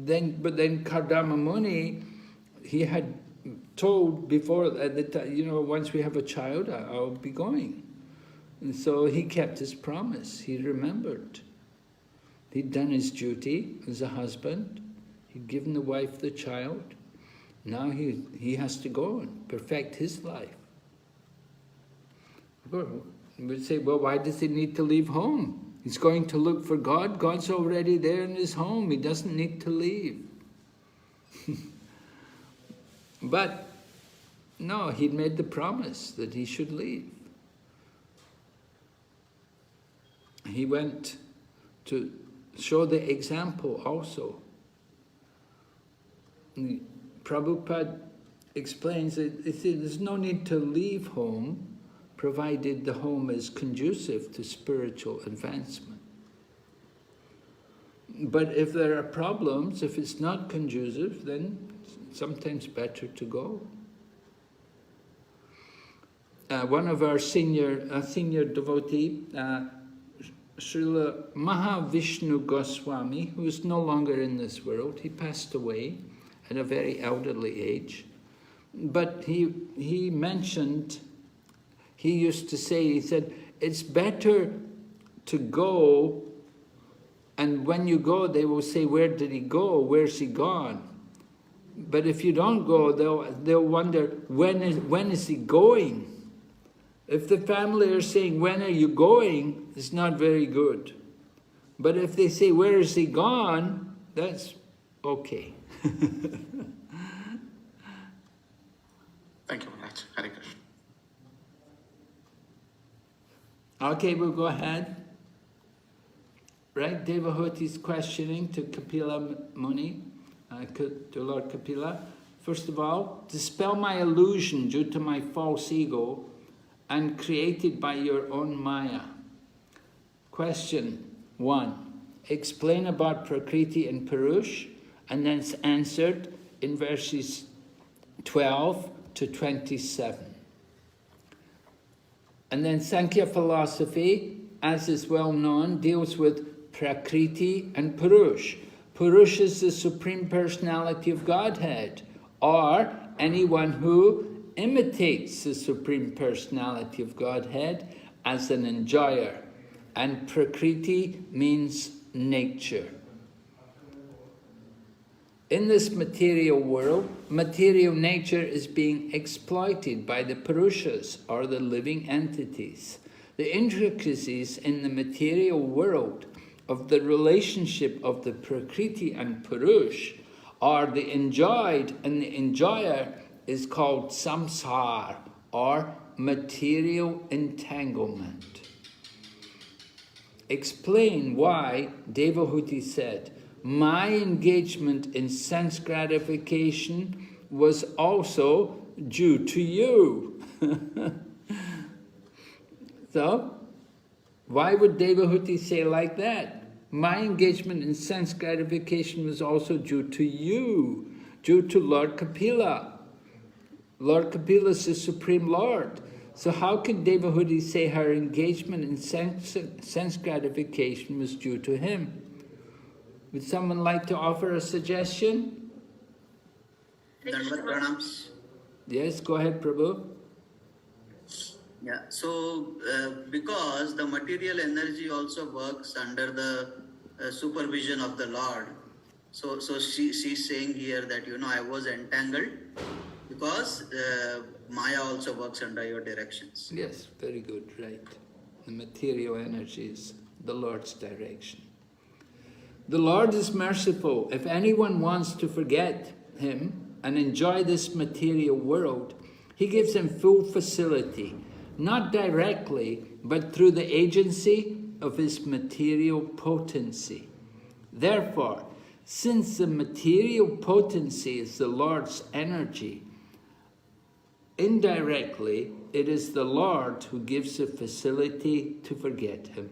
but then Kardama Muni, he had told before at the time, you know, once we have a child, I'll be going. And so he kept his promise. He remembered. He'd done his duty as a husband. He'd given the wife the child. Now he has to go and perfect his life. We would say, well, why does he need to leave home? He's going to look for God. God's already there in his home. He doesn't need to leave. But no, he'd made the promise that he should leave. He went to show the example also. Prabhupada explains that there's no need to leave home, provided the home is conducive to spiritual advancement. But if there are problems, if it's not conducive, then sometimes better to go. One of our senior devotee, Srila Mahavishnu Goswami, who is no longer in this world, he passed away at a very elderly age. But he mentioned, he used to say, he said, it's better to go, and when you go, they will say, where did he go? Where's he gone? But if you don't go, they'll wonder, when is he going? If the family are saying, when are you going? It's not very good. But if they say, where is he gone? That's okay. Thank you, Maharaj. Hare Krishna. Okay, we'll go ahead. Right, Devahuti's questioning to Kapila Muni, to Lord Kapila. First of all, dispel my illusion due to my false ego and created by your own Maya. Question 1. Explain about Prakriti and Purush, and then it's answered in verses 12 to 27. And then Sankhya philosophy, as is well known, deals with Prakriti and Purush. Purush is the Supreme Personality of Godhead, or anyone who imitates the Supreme Personality of Godhead as an enjoyer. And Prakriti means nature. In this material world, material nature is being exploited by the Purushas, or the living entities. The intricacies in the material world of the relationship of the Prakriti and Purush, or the enjoyed and the enjoyer, is called samsara, or material entanglement. Explain why Devahuti said, my engagement in sense gratification was also due to you. So, why would Devahuti say like that? My engagement in sense gratification was also due to you, due to Lord Kapila. Lord Kapila is the Supreme Lord. So how can Devahuti say her engagement in sense gratification was due to him? Would someone like to offer a suggestion? Dandavat pranams. Yes, go ahead, Prabhu. Yeah, so because the material energy also works under the supervision of the Lord, so she's saying here that, you know, I was entangled because Maya also works under your directions. Yes, very good, right. The material energy is the Lord's direction. The Lord is merciful. If anyone wants to forget Him and enjoy this material world, He gives him full facility, not directly, but through the agency of His material potency. Therefore, since the material potency is the Lord's energy, indirectly, it is the Lord who gives the facility to forget Him.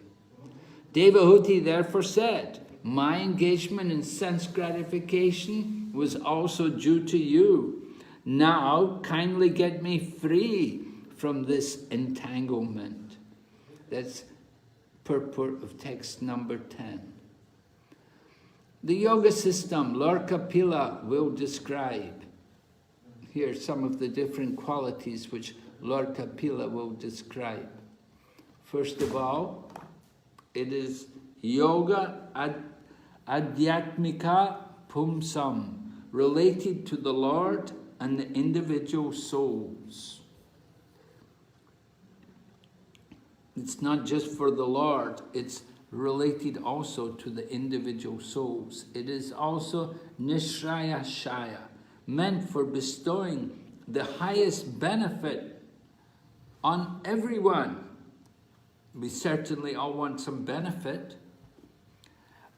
Devahuti therefore said, my engagement in sense gratification was also due to you. Now, kindly get me free from this entanglement. That's purport of text number 10. The yoga system, Lord Kapila will describe. Here are some of the different qualities which Lord Kapila will describe. First of all, it is yoga adhyatmika pumsam, related to the Lord and the individual souls. It's not just for the Lord, it's related also to the individual souls. It is also nishraya shaya, meant for bestowing the highest benefit on everyone. We certainly all want some benefit.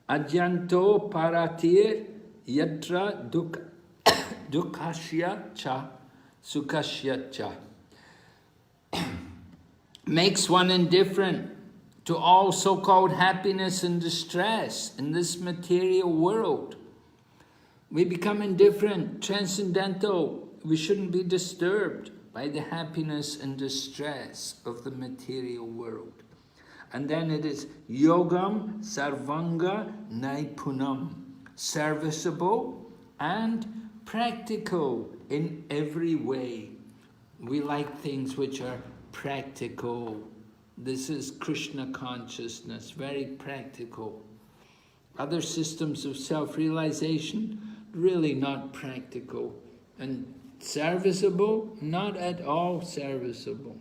Adyanto paratir yatra dukhashya cha sukhashya cha. Makes one indifferent to all so-called happiness and distress in this material world. We become indifferent, transcendental. We shouldn't be disturbed by the happiness and distress of the material world. And then it is yogam sarvanga naipunam, serviceable and practical in every way. We like things which are practical. This is Krishna consciousness, very practical. Other systems of self-realization, really not practical. And serviceable, not at all serviceable.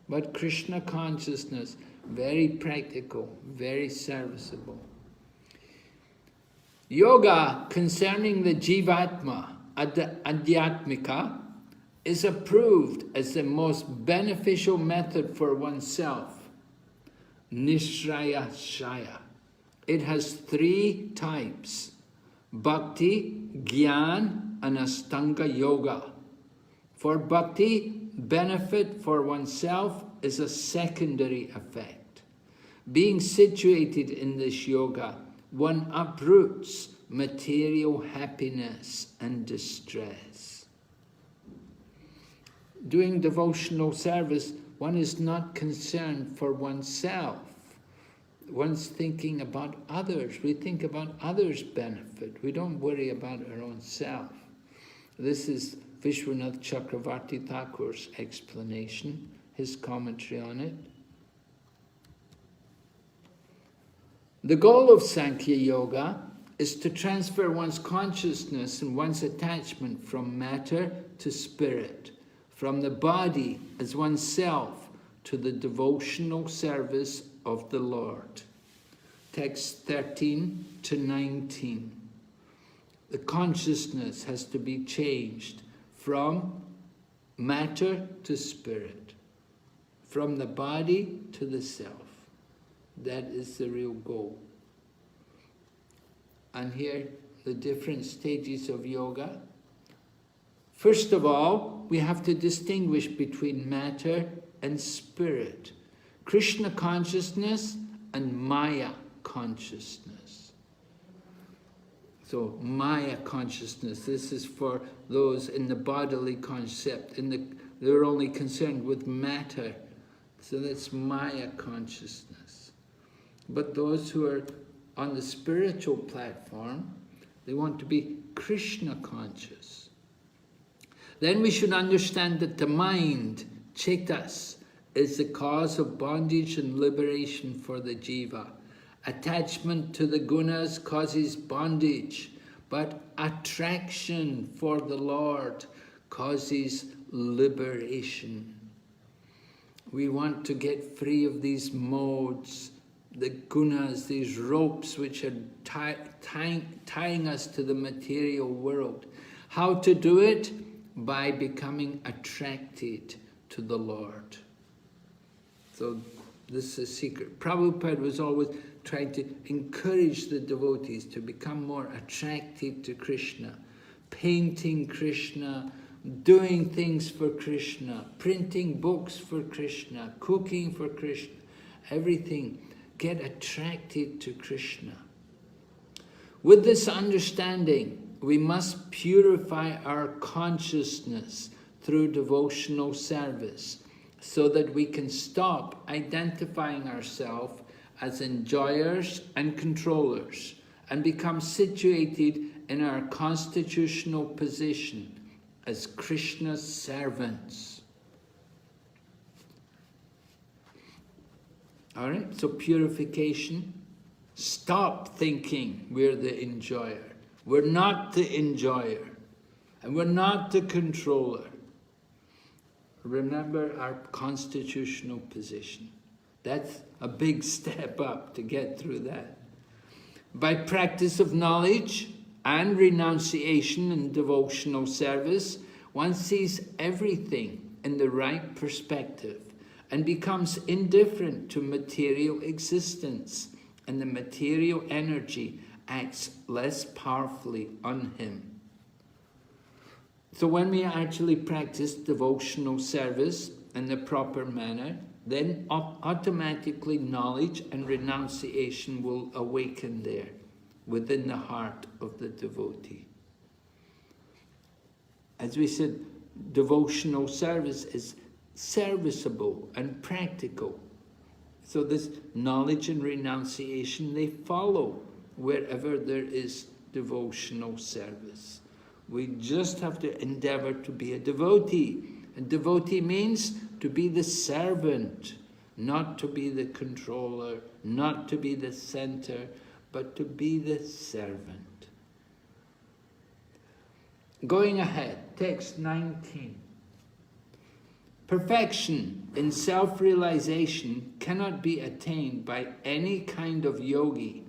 But Krishna consciousness, very practical, very serviceable. Yoga concerning the Jivatma, Adhyatmika, is approved as the most beneficial method for oneself. Nishraya Shaya. It has 3 types: Bhakti, Gyan, and Astanga Yoga. For Bhakti, benefit for oneself is a secondary effect. Being situated in this yoga, one uproots material happiness and distress. Doing devotional service, one is not concerned for oneself. One's thinking about others. We think about others' benefit. We don't worry about our own self. This is Vishwanath Chakravarti Thakur's explanation, his commentary on it. The goal of Sankhya Yoga is to transfer one's consciousness and one's attachment from matter to spirit, from the body as oneself to the devotional service of the Lord. Text 13 to 19. The consciousness has to be changed from matter to spirit, from the body to the self. That is the real goal. And here, the different stages of yoga. First of all, we have to distinguish between matter and spirit, Krishna consciousness and Maya consciousness. So Maya consciousness, this is for those in the bodily concept, they're only concerned with matter. So that's Maya consciousness. But those who are on the spiritual platform, they want to be Krishna conscious. Then we should understand that the mind, chetas, is the cause of bondage and liberation for the jiva. Attachment to the gunas causes bondage, but attraction for the Lord causes liberation. We want to get free of these modes, the gunas, these ropes which are tying us to the material world. How to do it? By becoming attracted to the Lord. So this is a secret. Prabhupada was always trying to encourage the devotees to become more attracted to Krishna, painting Krishna, doing things for Krishna, printing books for Krishna, cooking for Krishna, everything. Get attracted to Krishna. With this understanding, we must purify our consciousness through devotional service so that we can stop identifying ourselves as enjoyers and controllers and become situated in our constitutional position as Krishna's servants. All right, so purification. Stop thinking we're the enjoyer. We're not the enjoyer, and we're not the controller. Remember our constitutional position. That's a big step up to get through that. By practice of knowledge and renunciation and devotional service, one sees everything in the right perspective and becomes indifferent to material existence, and the material energy acts less powerfully on him. So when we actually practice devotional service in the proper manner, then automatically knowledge and renunciation will awaken there within the heart of the devotee. As we said, devotional service is serviceable and practical. So this knowledge and renunciation, they follow wherever there is devotional service. We just have to endeavor to be a devotee. And devotee means to be the servant, not to be the controller, not to be the center, but to be the servant. Going ahead, text 19. Perfection in self-realization cannot be attained by any kind of yogi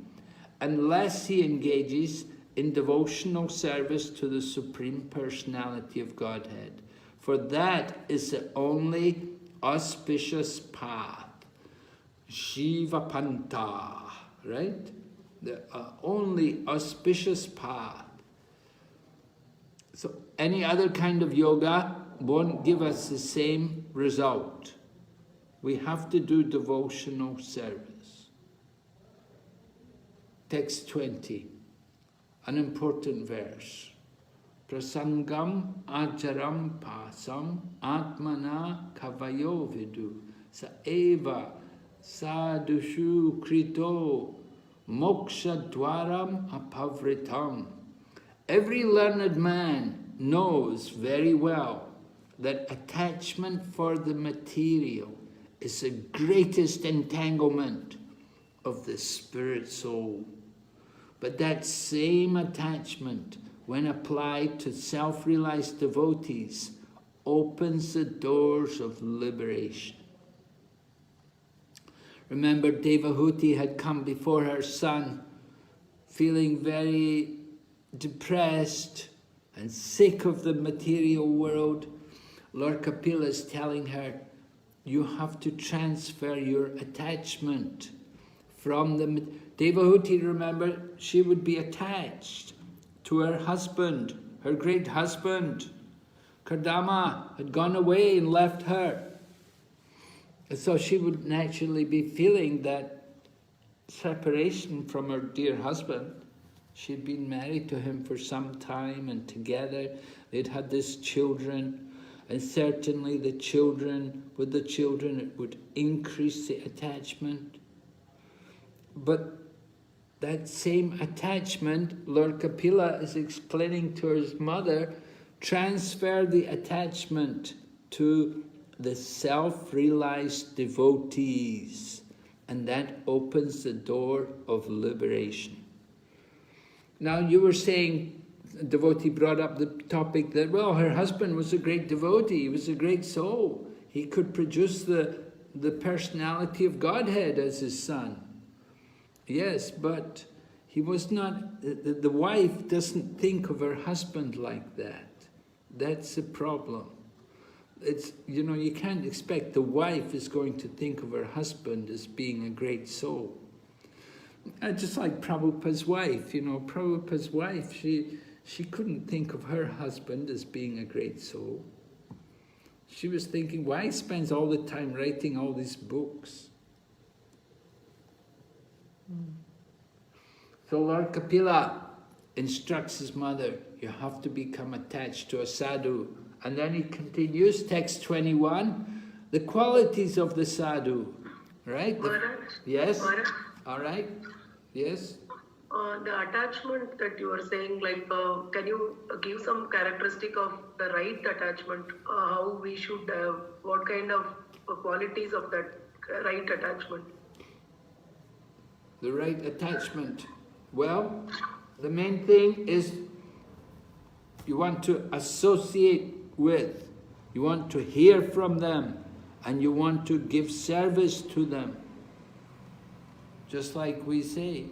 unless he engages in devotional service to the Supreme Personality of Godhead. For that is the only auspicious path. Shiva Panta, right? The only auspicious path. So any other kind of yoga won't give us the same result. We have to do devotional service. Text 20, an important verse. Prasangam acharam pasam atmana kavayo vidu sa eva sadushu krito moksha dwaram apavritam. Every learned man knows very well that attachment for the material is the greatest entanglement of the spirit soul. But that same attachment, when applied to self-realized devotees, opens the doors of liberation. Remember, Devahuti had come before her son, feeling very depressed and sick of the material world. Lord Kapila is telling her, you have to transfer your attachment from the... Devahuti, remember, she would be attached to her husband, her great husband. Kardama had gone away and left her. And so she would naturally be feeling that separation from her dear husband. She'd been married to him for some time, and together they'd had these children, and certainly the children, with the children, it would increase the attachment. But that same attachment, Lord Kapila is explaining to his mother, transfer the attachment to the self-realized devotees, and that opens the door of liberation. Now you were saying, a devotee brought up the topic that, well, her husband was a great devotee, he was a great soul. He could produce the personality of Godhead as his son. Yes, but he was not, the wife doesn't think of her husband like that. That's the problem. It's, you know, you can't expect the wife is going to think of her husband as being a great soul. Just like Prabhupada's wife, you know, Prabhupada's wife, she couldn't think of her husband as being a great soul. She was thinking, why he spends all the time writing all these books? So Lord Kapila instructs his mother, you have to become attached to a sadhu. And then he continues, text 21, the qualities of the sadhu, right? Yes? All right? Yes? The attachment that you were saying, like, can you give some characteristic of the right attachment? How we should, what kind of qualities of that right attachment? The right attachment. Well, the main thing is you want to associate with, you want to hear from them, and you want to give service to them. Just like we say,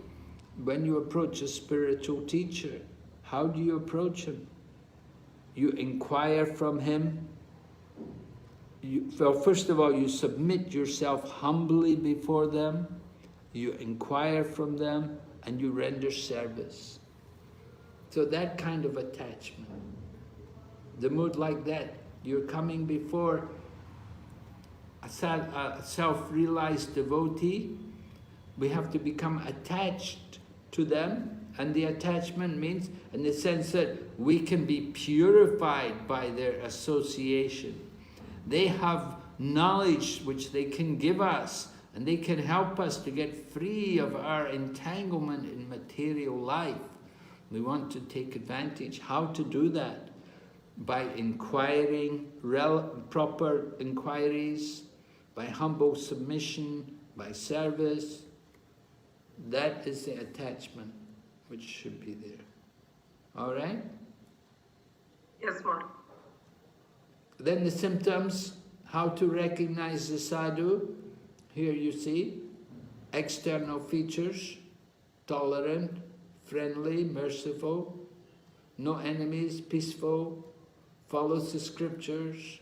when you approach a spiritual teacher, how do you approach him? You inquire from him. Well, first of all, you submit yourself humbly before them, you inquire from them, and you render service. So that kind of attachment, the mood like that, you're coming before a self-realized devotee, we have to become attached to them, and the attachment means in the sense that we can be purified by their association. They have knowledge which they can give us, and they can help us to get free of our entanglement in material life. We want to take advantage. How to do that? By inquiring, proper inquiries, by humble submission, by service. That is the attachment which should be there. All right? Yes, ma'am. Then the symptoms, how to recognize the sadhu. Here you see, external features, tolerant, friendly, merciful, no enemies, peaceful, follows the scriptures.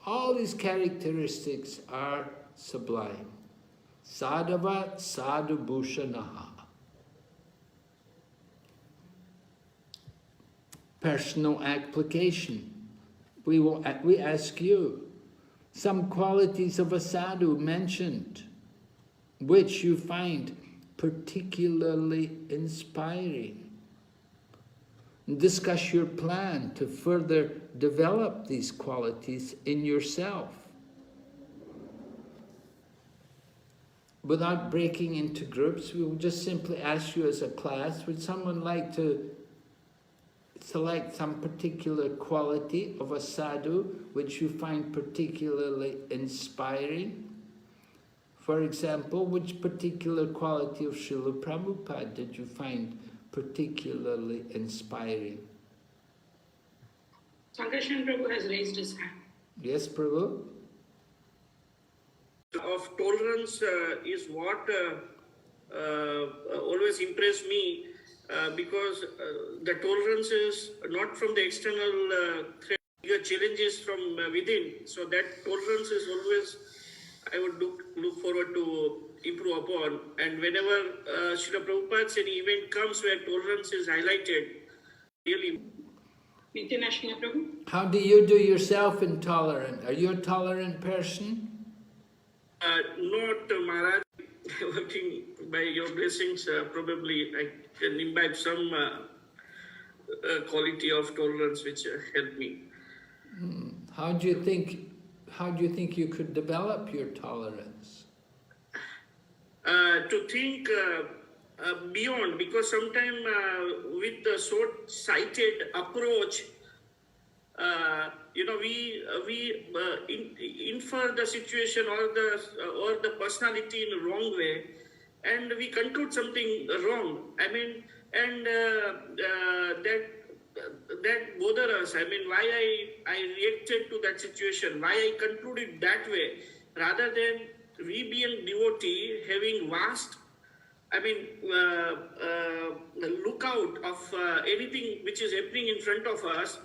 All these characteristics are sublime. Sadhava sadhu bhushanaha. Personal application. We ask you, some qualities of a sadhu mentioned, which you find particularly inspiring. Discuss your plan to further develop these qualities in yourself. Without breaking into groups, we will just simply ask you as a class, would someone like to select some particular quality of a sadhu which you find particularly inspiring? For example, which particular quality of Srila Prabhupada did you find particularly inspiring? Sankarshan Prabhu has raised his hand. Yes, Prabhu? Of tolerance is what always impressed me because the tolerance is not from the external challenges from within. So that tolerance is always, I would look forward to improve upon. And whenever Srila Prabhupada's any event comes where tolerance is highlighted, really. Nityanashina Prabhu? How do you do yourself intolerant? Are you a tolerant person? Not Maharaj. Working by your blessings, probably I can imbibe some quality of tolerance which helped me. How do you think you could develop your tolerance? To think beyond, because sometimes with the short-sighted approach, we infer the situation or the personality in a wrong way, and we conclude something wrong. I mean, and that bother us. I mean, why I reacted to that situation, why I concluded that way, rather than we being devotee having vast, I mean, lookout of anything which is happening in front of us.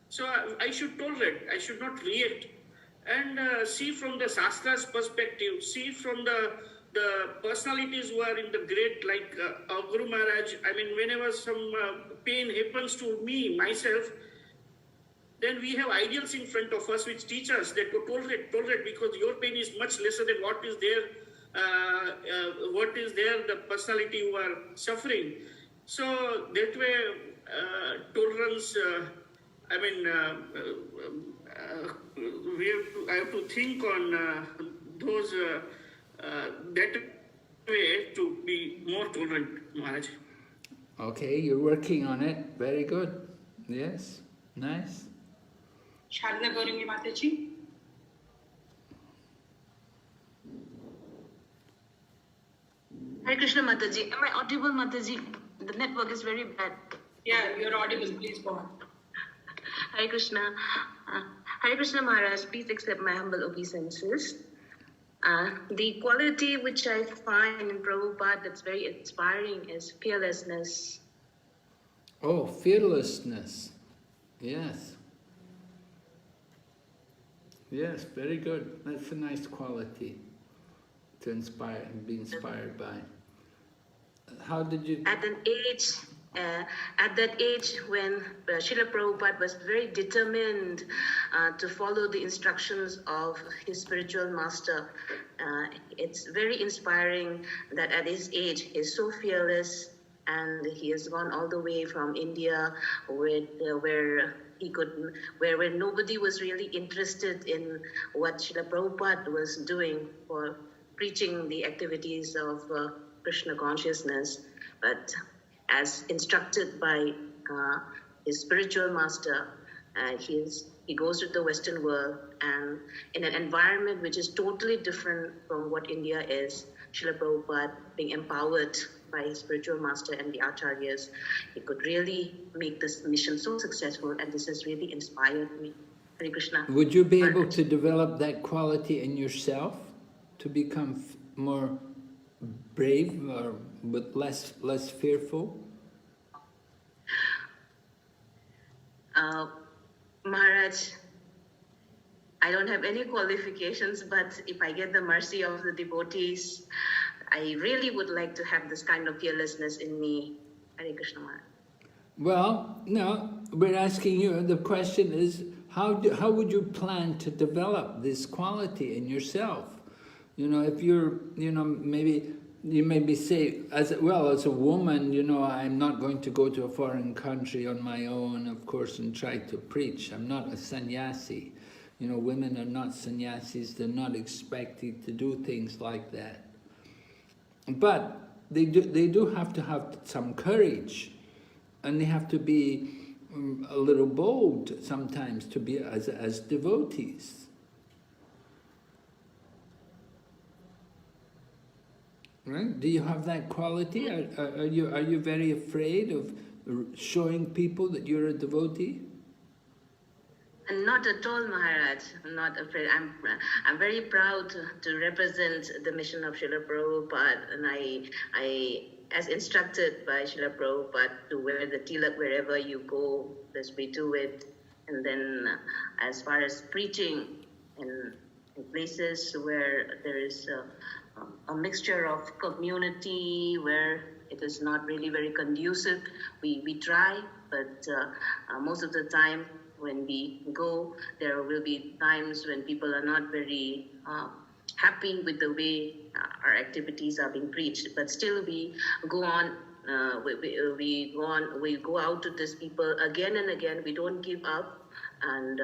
So I should tolerate, I should not react, and see from the Shastra's perspective, see from the personalities who are in the great, like Guru Maharaj. I mean, whenever some pain happens to me, myself, then we have ideals in front of us which teach us that to tolerate, because your pain is much lesser than what is there, the personality who are suffering. So that way, tolerance, I have to think on those, that way to be more tolerant, Maharaj. Okay, you're working on it. Very good. Yes, nice. Sharna Gaurangi Mataji. Hare Krishna Mataji. Am I audible, Mataji? The network is very bad. Yeah, you're audible. Please go on. Hare Krishna. Hare Krishna Maharaj, please accept my humble obeisances. The quality which I find in Prabhupada that's very inspiring is fearlessness. Oh, fearlessness. Yes. Yes, very good. That's a nice quality to inspire and be inspired by. How did you... At that age when Srila Prabhupada was very determined to follow the instructions of his spiritual master, it's very inspiring that at his age he's so fearless, and he has gone all the way from India where nobody was really interested in what Srila Prabhupada was doing for preaching the activities of Krishna consciousness. But as instructed by his spiritual master, he goes to the Western world, and in an environment which is totally different from what India is, Srila Prabhupada being empowered by his spiritual master and the acharyas, he could really make this mission so successful, and this has really inspired me. Hare Krishna. Would you be able to develop that quality in yourself to become more brave or but less fearful? Maharaj, I don't have any qualifications, but if I get the mercy of the devotees, I really would like to have this kind of fearlessness in me. Hare Krishna Maharaj. Well, no, we're asking you, the question is, how would you plan to develop this quality in yourself? You know, if you're, maybe you maybe say, as a woman, I'm not going to go to a foreign country on my own, of course, and try to preach. I'm not a sannyasi. Women are not sannyasis. They're not expected to do things like that. But they do have to have some courage, and they have to be a little bold sometimes to be as devotees. Right? Do you have that quality? Are you very afraid of showing people that you're a devotee? Not at all, Maharaj. I'm not afraid. I'm very proud to represent the mission of Srila Prabhupada, and I, as instructed by Srila Prabhupada, to wear the tilak wherever you go, let's we do it. And then, as far as preaching in places where there is a mixture of community, where it is not really very conducive, we try, but most of the time when we go, there will be times when people are not very happy with the way our activities are being preached. But still, we go on. We go on. We go out to these people again and again. We don't give up, and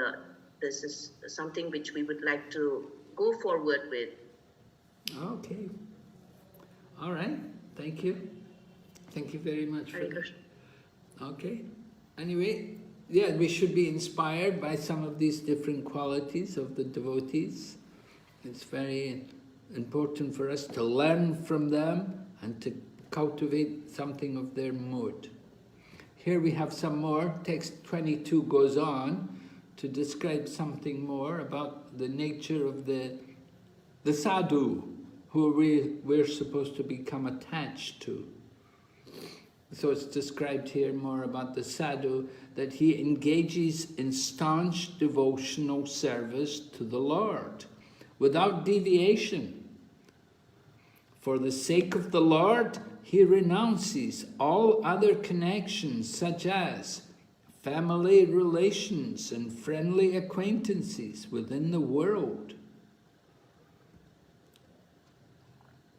this is something which we would like to go forward with. Okay. All right. Thank you. Thank you very much for Hare that. Krishna. Okay. Anyway, yeah, we should be inspired by some of these different qualities of the devotees. It's very important for us to learn from them and to cultivate something of their mood. Here we have some more. Text 22 goes on to describe something more about the nature of the sadhu who we're supposed to become attached to. So it's described here more about the sadhu, that he engages in staunch devotional service to the Lord without deviation. For the sake of the Lord, he renounces all other connections such as family relations and friendly acquaintances within the world.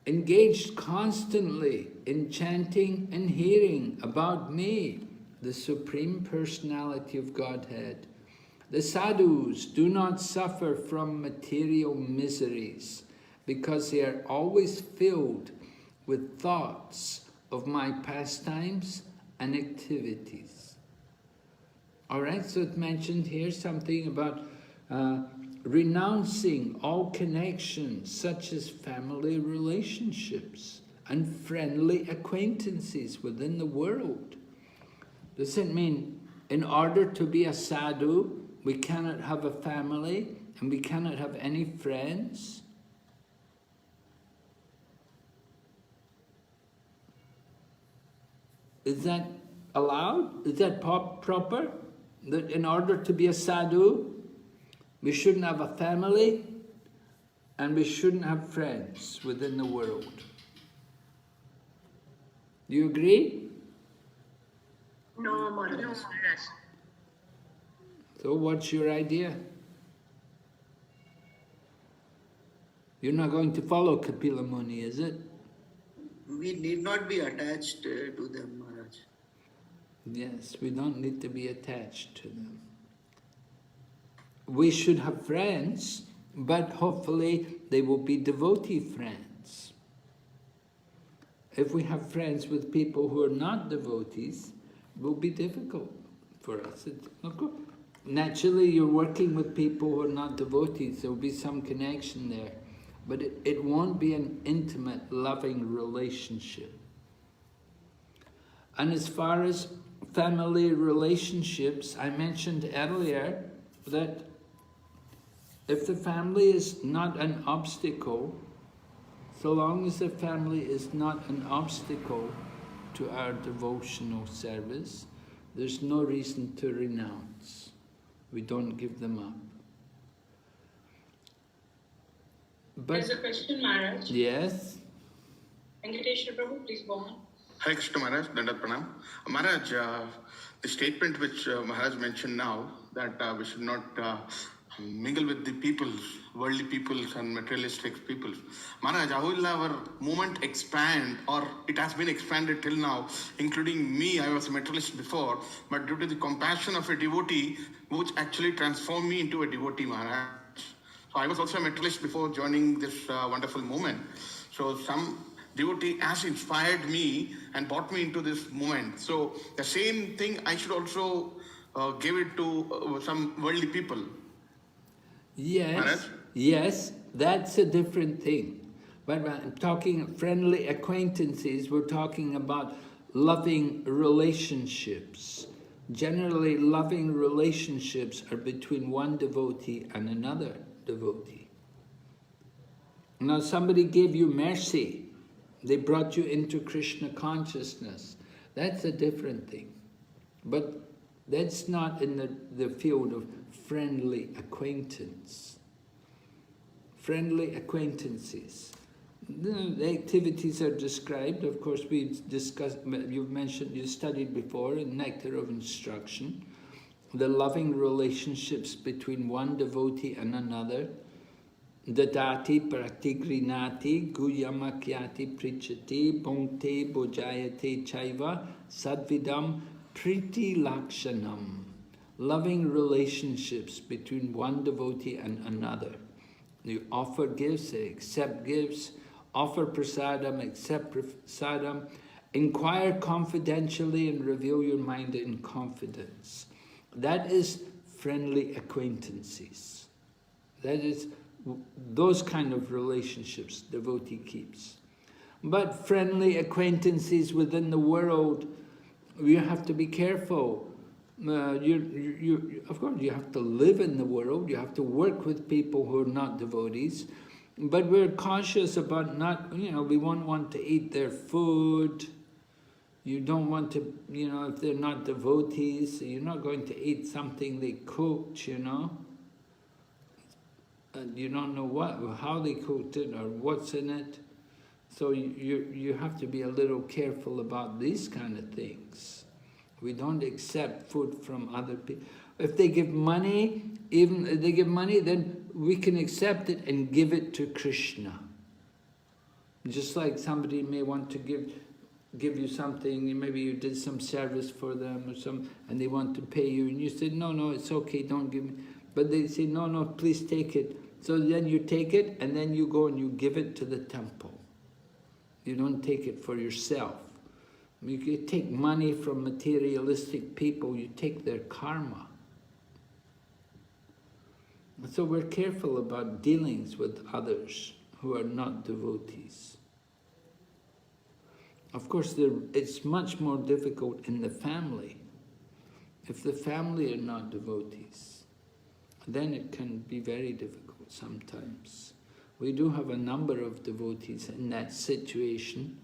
Engaged constantly in chanting and hearing about me, the Supreme Personality of Godhead. The sadhus do not suffer from material miseries because they are always filled with thoughts of my pastimes and activities. All right, so it mentioned here something about renouncing all connections such as family relationships and friendly acquaintances within the world. Does it mean in order to be a sadhu, we cannot have a family and we cannot have any friends? Is that allowed? Is that proper? That in order to be a sadhu, we shouldn't have a family and we shouldn't have friends within the world. Do you agree? No, Maharaj. So what's your idea? You're not going to follow Kapila Muni, is it? We need not be attached to them, Maharaj. Yes, we don't need to be attached to them. We should have friends, but hopefully they will be devotee friends. If we have friends with people who are not devotees, it will be difficult for us. Naturally, you're working with people who are not devotees, there will be some connection there, but it won't be an intimate, loving relationship. And as far as family relationships, I mentioned earlier that if the family is not an obstacle, so long as the family is not an obstacle to our devotional service, there's no reason to renounce. We don't give them up. But, there's a question, Maharaj. Yes? Venkateshwar Prabhu, please go on. Hare Krishna Maharaj, Dandat Pranam. Maharaj, the statement which Maharaj mentioned now, that we should not mingle with the peoples, worldly peoples and materialistic peoples. Maharaj, how will our movement expand, or it has been expanded till now, including me? I was a materialist before, but due to the compassion of a devotee, which actually transformed me into a devotee, Maharaj. So I was also a materialist before joining this wonderful movement. So some devotee has inspired me and brought me into this movement. So the same thing I should also give it to some worldly people. Yes, Maharaj? yes, that's a different thing. But when I'm talking friendly acquaintances, we're talking about loving relationships. Generally, loving relationships are between one devotee and another devotee. Now, somebody gave you mercy. They brought you into Krishna consciousness. That's a different thing. But that's not in the field of friendly acquaintance. Friendly acquaintances. The activities are described. Of course, we've discussed, you've mentioned, you studied before in Nectar of Instruction, the loving relationships between one devotee and another. Dadati pratigrinati guyamakyati prichati bhonte bojayate chaiva sadvidam priti lakshanam. Loving relationships between one devotee and another. You offer gifts, they accept gifts, offer prasadam, accept prasadam, Inquire confidentially and reveal your mind in confidence. That is friendly acquaintances. That is those kind of relationships devotee keeps. But friendly acquaintances within the world, you have to be careful. Of course, you have to live in the world. You have to work with people who are not devotees. But we're cautious about not, we won't want to eat their food. You don't want to, if they're not devotees, you're not going to eat something they cooked, And you don't know how they cooked it or what's in it. So you have to be a little careful about these kind of things. We don't accept food from other people. If they give money, even if they give money, then we can accept it and give it to Krishna. Just like somebody may want to give you something, maybe you did some service for them or and they want to pay you, and you said, no, it's okay, don't give me. But they say, no, please take it. So then you take it, and then you go and you give it to the temple. You don't take it for yourself. You take money from materialistic people, you take their karma. So we're careful about dealings with others who are not devotees. Of course, it's much more difficult in the family. If the family are not devotees, then it can be very difficult sometimes. We do have a number of devotees in that situation,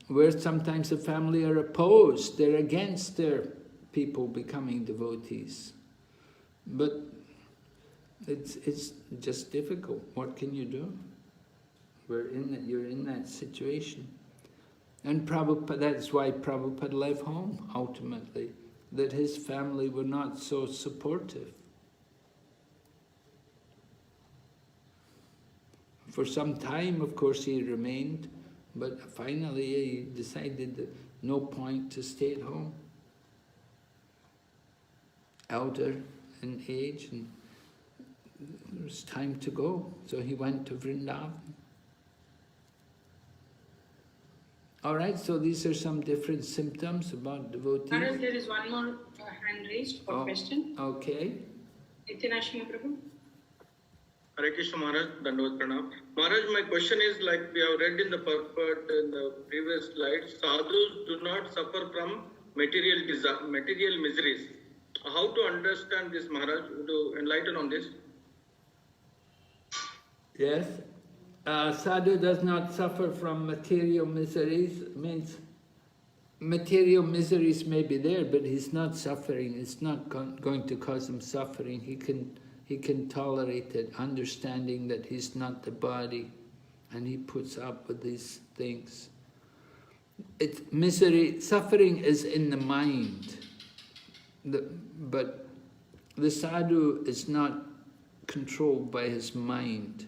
where sometimes the family are opposed, they're against their people becoming devotees. But it's just difficult. What can you do? You're in that situation. And Prabhupada, that's why Prabhupada left home, ultimately, that his family were not so supportive. For some time, of course, he remained, but finally he decided that no point to stay at home. Elder in age, and it was time to go. So he went to Vrindavan. All right, so these are some different symptoms about devotees. Maharaj, there is one more hand raised for question. Okay. Nityanashima Prabhu. Hare Krishna Maharaj, Dandavat Pranam. Maharaj, my question is, like we have read in the purport in the previous slide, sadhus do not suffer from material miseries. How to understand this, Maharaj? To enlighten on this? Yes. Sadhu does not suffer from material miseries. Means material miseries may be there, but he's not suffering. It's not going to cause him suffering. He can tolerate it, understanding that he's not the body, and he puts up with these things. Suffering is in the mind, but the sadhu is not controlled by his mind.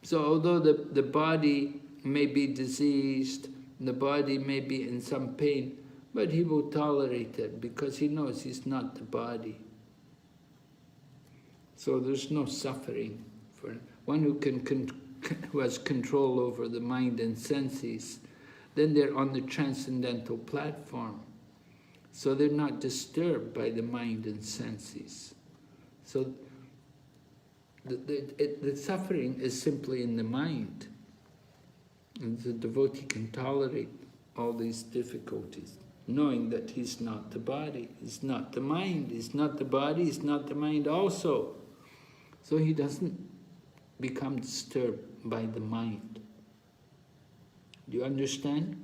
So although the body may be diseased, the body may be in some pain, but he will tolerate it because he knows he's not the body. So there's no suffering for one who has control over the mind and senses. Then they're on the transcendental platform. So they're not disturbed by the mind and senses. So the suffering is simply in the mind. And the devotee can tolerate all these difficulties, knowing that he's not the body, he's not the mind, he's not the body, he's not the mind also. So he doesn't become disturbed by the mind. Do you understand?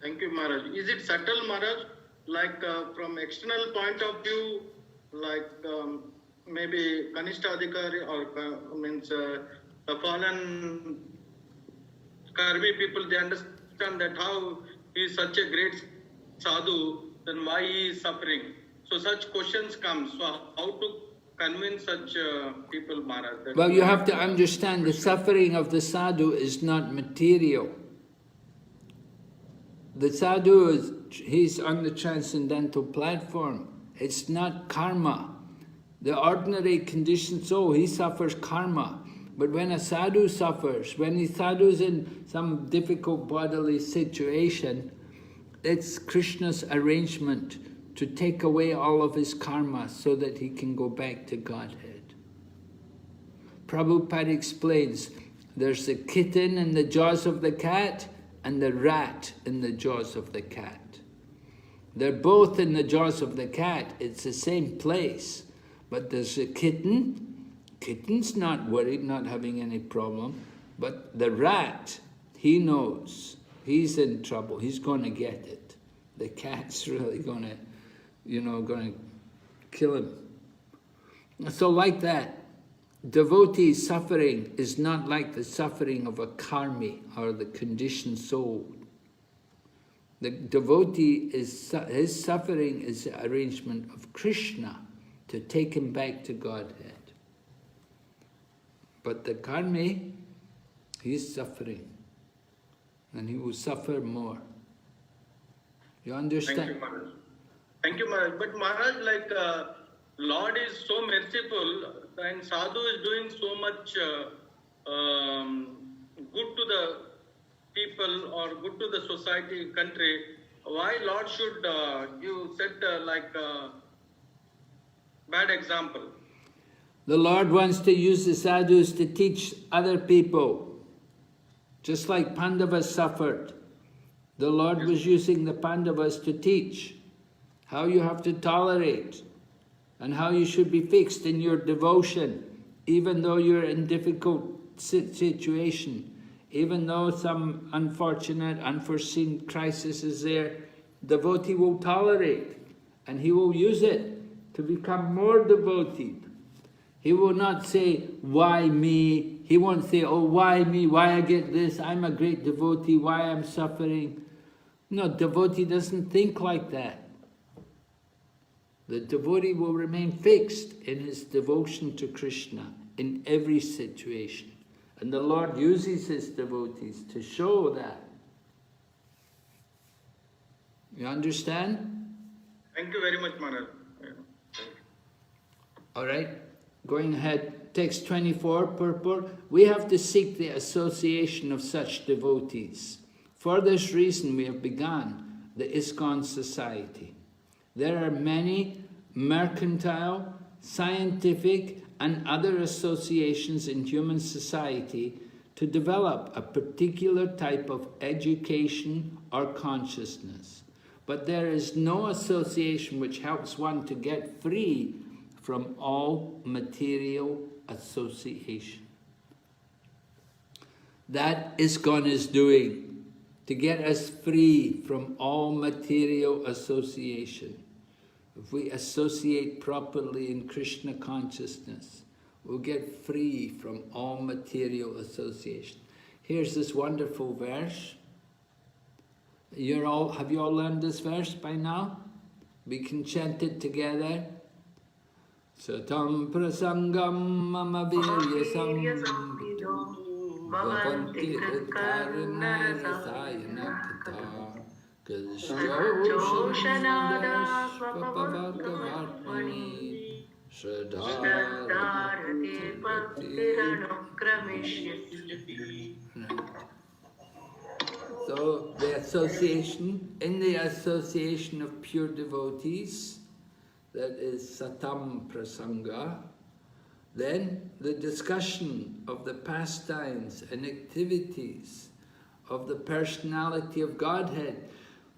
Thank you, Maharaj. Is it subtle, Maharaj? Like from external point of view, like maybe Kanishtadhikari or means the fallen karmi people, they understand that how he is such a great sadhu, then why he is suffering. So such questions come. So how to convince such people, Maharaj? Well, you have to understand the suffering of the sadhu is not material. The sadhu he's on the transcendental platform. It's not karma. The ordinary conditioned soul, he suffers karma. But when a sadhu suffers, when a sadhu's in some difficult bodily situation, it's Krishna's arrangement to take away all of his karma so that he can go back to Godhead. Prabhupada explains, there's the kitten in the jaws of the cat and the rat in the jaws of the cat. They're both in the jaws of the cat, it's the same place. But there's a kitten, kitten's not worried, not having any problem. But the rat, he knows, he's in trouble, he's going to get it. The cat's really going to, going to kill him. So like that, devotee suffering is not like the suffering of a karmi or the conditioned soul. The devotee, his suffering is the arrangement of Krishna to take him back to Godhead. But the karmi, he's suffering, and he will suffer more. You understand? Thank you, Maharaj. Thank you, Maharaj. But Maharaj, Lord is so merciful, and Sadhu is doing so much good to the people or good to the society, country. Why Lord should set bad example? The Lord wants to use the sadhus to teach other people. Just like Pandavas suffered. The Lord was using the Pandavas to teach how you have to tolerate and how you should be fixed in your devotion, even though you're in difficult situation, even though some unfortunate, unforeseen crisis is there, devotee will tolerate and he will use it to become more devoted. He will not say, why me? He won't say, oh, why me? Why I get this? I'm a great devotee. Why I'm suffering? No, devotee doesn't think like that. The devotee will remain fixed in his devotion to Krishna in every situation. And the Lord uses his devotees to show that. You understand? Thank you very much, Maharaj. All right, going ahead, text 24, purport. We have to seek the association of such devotees. For this reason we have begun the ISKCON society. There are many mercantile, scientific, and other associations in human society to develop a particular type of education or consciousness. But there is no association which helps one to get free from all material association. That ISKCON is doing, to get us free from all material association. If we associate properly in Krishna consciousness, we'll get free from all material association. Here's this wonderful verse. Have you all learned this verse by now? We can chant it together. Satam prasangam mama viryasam bhavanti hritkarna rasayana tata kashyoshanada svapavakavartmani shraddharati bhaktiranukrameshyati. So the association, in the association of pure devotees, that is Satam Prasanga, then the discussion of the pastimes and activities of the personality of Godhead.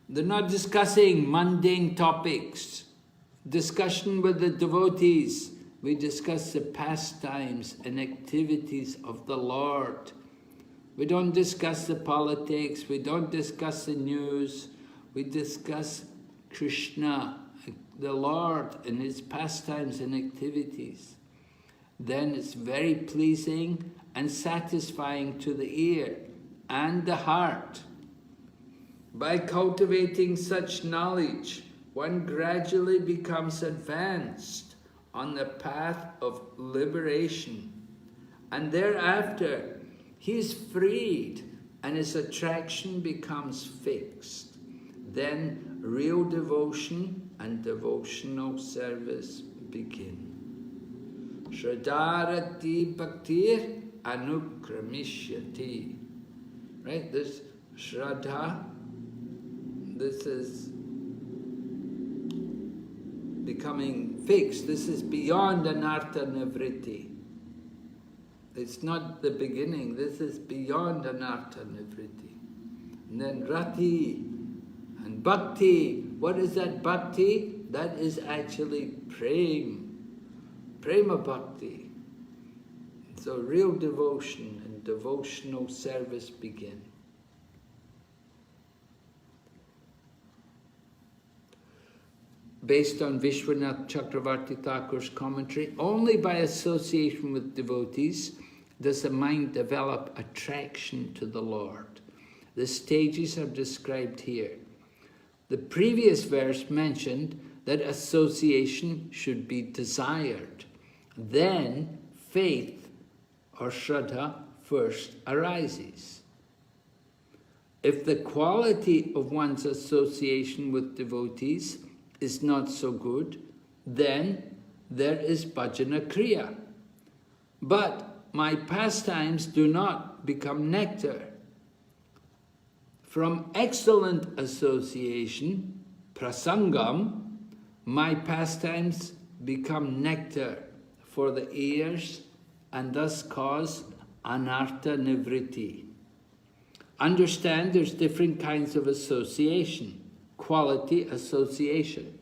They're not discussing mundane topics. Discussion with the devotees, we discuss the pastimes and activities of the Lord. We don't discuss the politics, we don't discuss the news, we discuss Krishna, the Lord, and his pastimes and activities. Then it's very pleasing and satisfying to the ear and the heart. By cultivating such knowledge, one gradually becomes advanced on the path of liberation, and thereafter he is freed and his attraction becomes fixed. Then real devotion and devotional service begin. Shraddharati bhaktir Anukramishyati. Right? This Shraddha, this is becoming fixed. This is beyond Anartha Nivritti. It's not the beginning. This is beyond Anartha Nivritti. And then Rati and Bhakti. What is that Bhakti? That is actually Prema Bhakti. So real devotion and devotional service begin. Based on Vishwanath Chakravarti Thakur's commentary, only by association with devotees does the mind develop attraction to the Lord. The stages are described here. The previous verse mentioned that association should be desired. Then faith or Shraddha first arises. If the quality of one's association with devotees is not so good, then there is bhajana kriya. But my pastimes do not become nectar. From excellent association, prasangam, my pastimes become nectar for the ears and thus cause anartha nivritti. Understand there's different kinds of association. Quality association.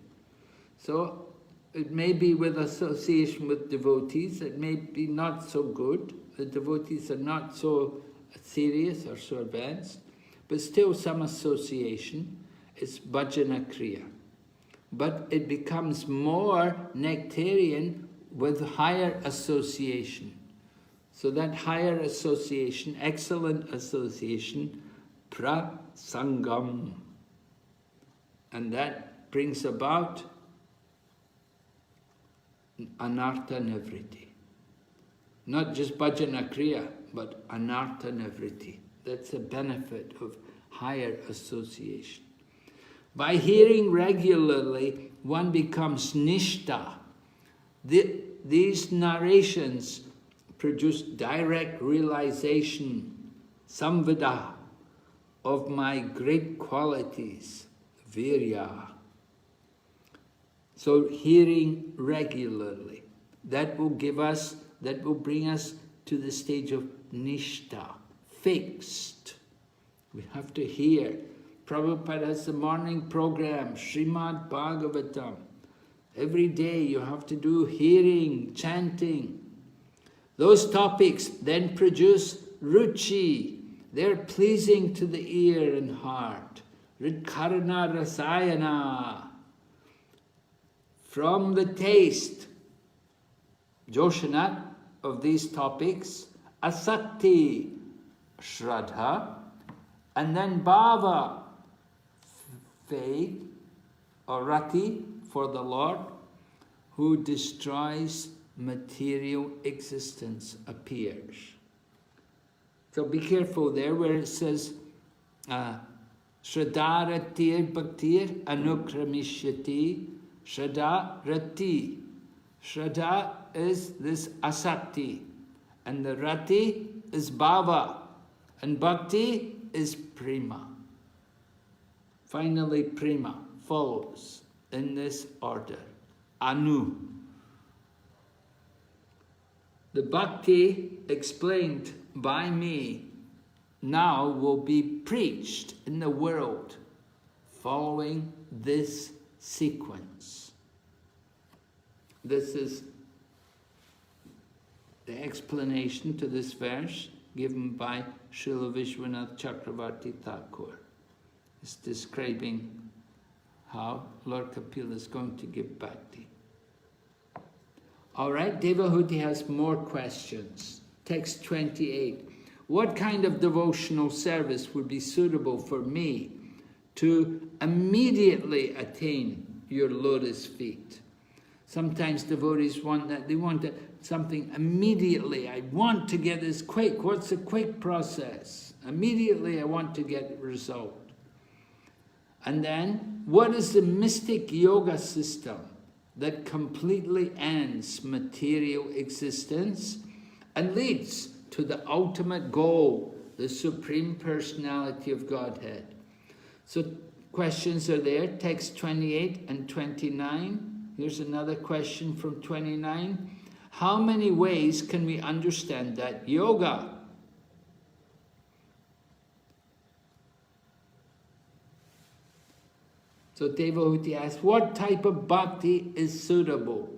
So it may be with association with devotees, it may be not so good, the devotees are not so serious or so advanced, but still some association, it's bhajana kriya. But it becomes more nectarian with higher association. So that higher association, excellent association, prasangam. And that brings about anartha nivritti. Not just bhajana kriya, but anartha nivritti. That's the benefit of higher association. By hearing regularly, one becomes nishta. These narrations produce direct realization, samvada, of my great qualities. Virya. So hearing regularly, that will bring us to the stage of nishta, fixed. We have to hear. Prabhupada has the morning program, Srimad Bhagavatam. Every day you have to do hearing, chanting. Those topics then produce ruchi. They're pleasing to the ear and heart. Ridkarana rasayana. From the taste, Joshanat, of these topics, asakti, shraddha, and then bhava, faith, or rati, for the Lord, who destroys material existence, appears. So be careful there where it says, Shraddha ratir bhaktir anukramishyati. Shraddha rati. Shraddha is this asakti. And the rati is bhava. And bhakti is prema. Finally, prema follows in this order. Anu. The bhakti explained by me now will be preached in the world following this sequence. This is the explanation to this verse given by Srila Vishwanath Chakravarti Thakur. It's describing how Lord Kapila is going to give bhakti. All right, Devahuti has more questions. Text 28. What kind of devotional service would be suitable for me to immediately attain your lotus feet? Sometimes devotees want that. They want something immediately. I want to get this quick. What's the quick process? Immediately I want to get a result. And then, what is the mystic yoga system that completely ends material existence and leads to the ultimate goal, the Supreme Personality of Godhead. So questions are there, text 28 and 29. Here's another question from 29. How many ways can we understand that yoga? So Devahuti asks, what type of bhakti is suitable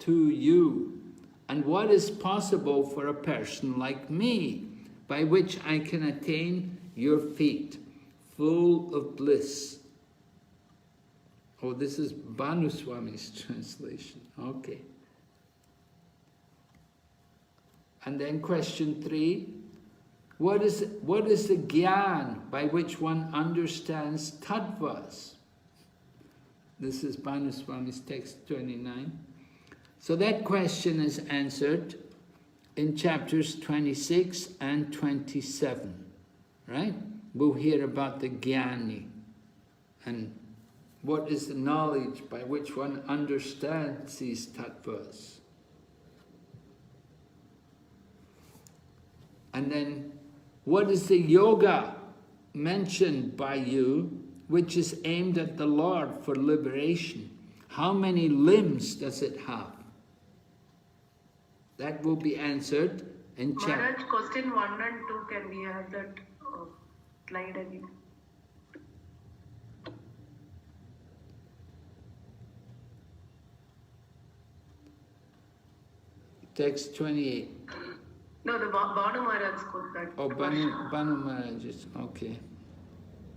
to you? And what is possible for a person like me, by which I can attain your feet, full of bliss? Oh, this is Bhanuswami's translation. Okay. And then question 3. What is the gyan by which one understands tattvas? This is Bhanuswami's text 29. So that question is answered in chapters 26 and 27, right? We'll hear about the jnani and what is the knowledge by which one understands these tattvas. And then, what is the yoga mentioned by you, which is aimed at the Lord for liberation? How many limbs does it have? That will be answered in chapter. Maharaj, question 1 and 2, can we have that slide again? Text 28. No, the Banu Maharaj quote that. Oh, Banu Maharaj's, okay.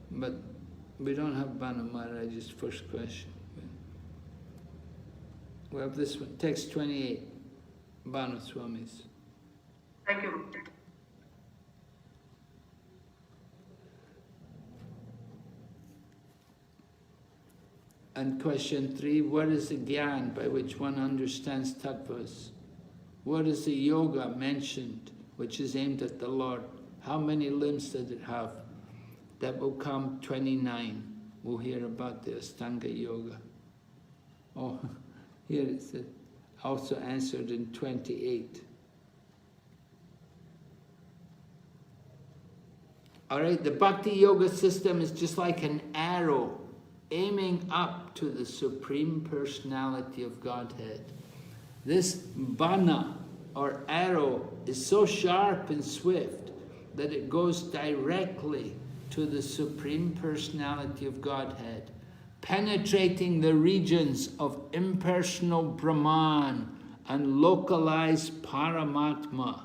But we don't have Banu Maharaj's first question. We have this one, text 28, Banu Swami's. Thank you. And question 3, what is the gyan by which one understands tattvas? What is the yoga mentioned, which is aimed at the Lord? How many limbs does it have? That will come 29. We'll hear about the Astanga Yoga. Oh, here it's also answered in 28. All right, the Bhakti Yoga system is just like an arrow aiming up to the Supreme Personality of Godhead. This bana, or arrow, is so sharp and swift that it goes directly to the Supreme Personality of Godhead, penetrating the regions of impersonal Brahman and localized Paramatma.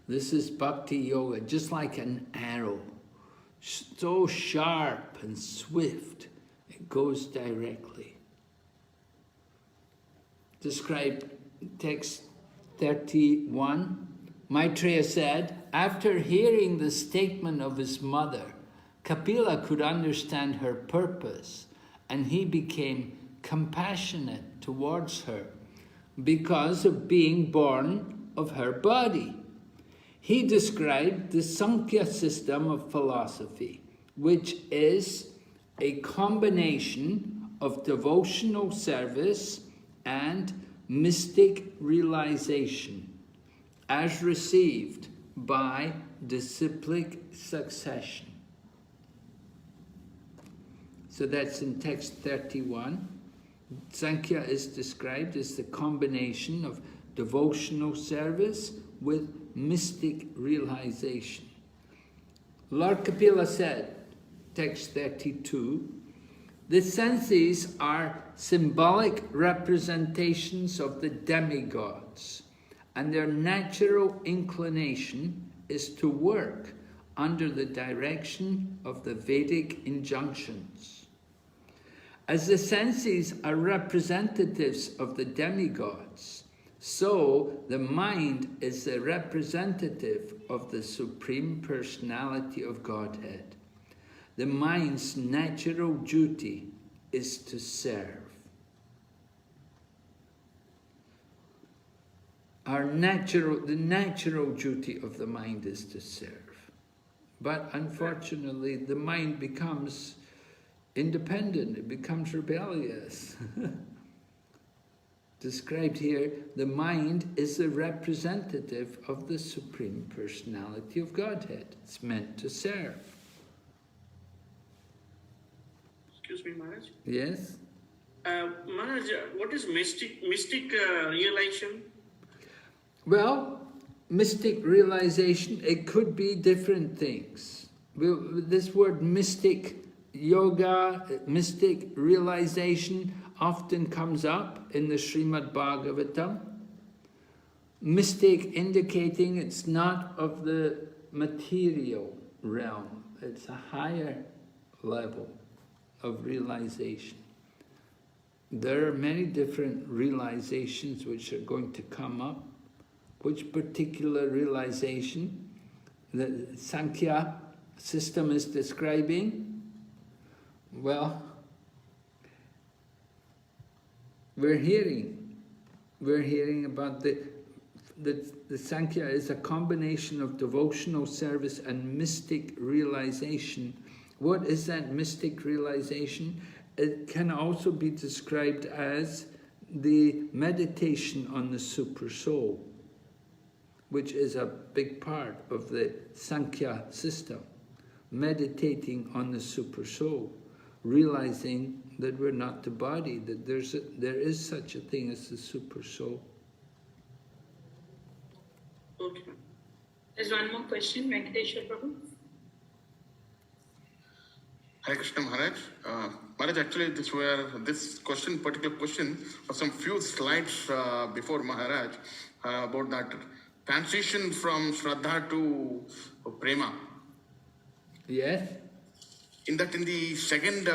This is Bhakti Yoga, just like an arrow, so sharp and swift, it goes directly. Described text 31. Maitreya said, after hearing the statement of his mother, Kapila could understand her purpose, and he became compassionate towards her because of being born of her body. He described the Sankhya system of philosophy, which is a combination of devotional service and mystic realization, as received by disciplic succession. So that's in text 31. Sankhya is described as the combination of devotional service with mystic realization. Lord Kapila said, text 32, the senses are symbolic representations of the demigods, and their natural inclination is to work under the direction of the Vedic injunctions. As the senses are representatives of the demigods, so the mind is the representative of the Supreme Personality of Godhead. The mind's natural duty is to serve. The natural duty of the mind is to serve. But unfortunately, the mind becomes independent, it becomes rebellious. described here, the mind is the representative of the Supreme Personality of Godhead. It's meant to serve. Excuse me, Maharaj. Yes? Maharaj, what is mystic realization? Well, mystic realization, it could be different things. This word mystic yoga, mystic realization often comes up in the Srimad Bhagavatam. Mystic indicating it's not of the material realm, it's a higher level of realization. There are many different realizations which are going to come up. Which particular realization the Sankhya system is describing? Well, we're hearing about the Sankhya is a combination of devotional service and mystic realization. What is that mystic realization? It can also be described as the meditation on the Super Soul, which is a big part of the Sankhya system. Meditating on the Super Soul, realizing that we're not the body, that there is such a thing as the Super Soul. Okay. There's one more question, Venkateshwar Prabhu. Hare Krishna Maharaj. Maharaj, actually this particular question was some few slides before Maharaj about that transition from Shraddha to Prema. Yes. In the second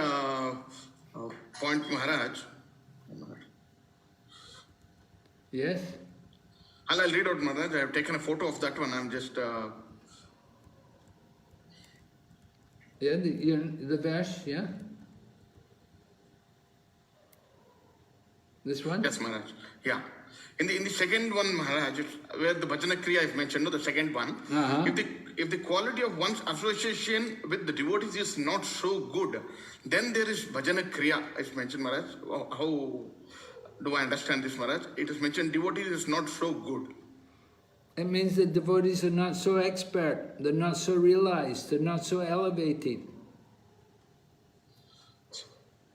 point, Maharaj. Yes. I'll read out, Maharaj. I have taken a photo of that one. I'm just... Yeah, the verse, yeah? This one? Yes, Maharaj. Yeah. In the second one, Maharaj, where the Bhajana Kriya is mentioned, the second one, if the quality of one's association with the devotees is not so good, then there is Bhajana Kriya, is mentioned, Maharaj. How do I understand this, Maharaj? It is mentioned devotees is not so good. It means the devotees are not so expert, they're not so realized, they're not so elevated.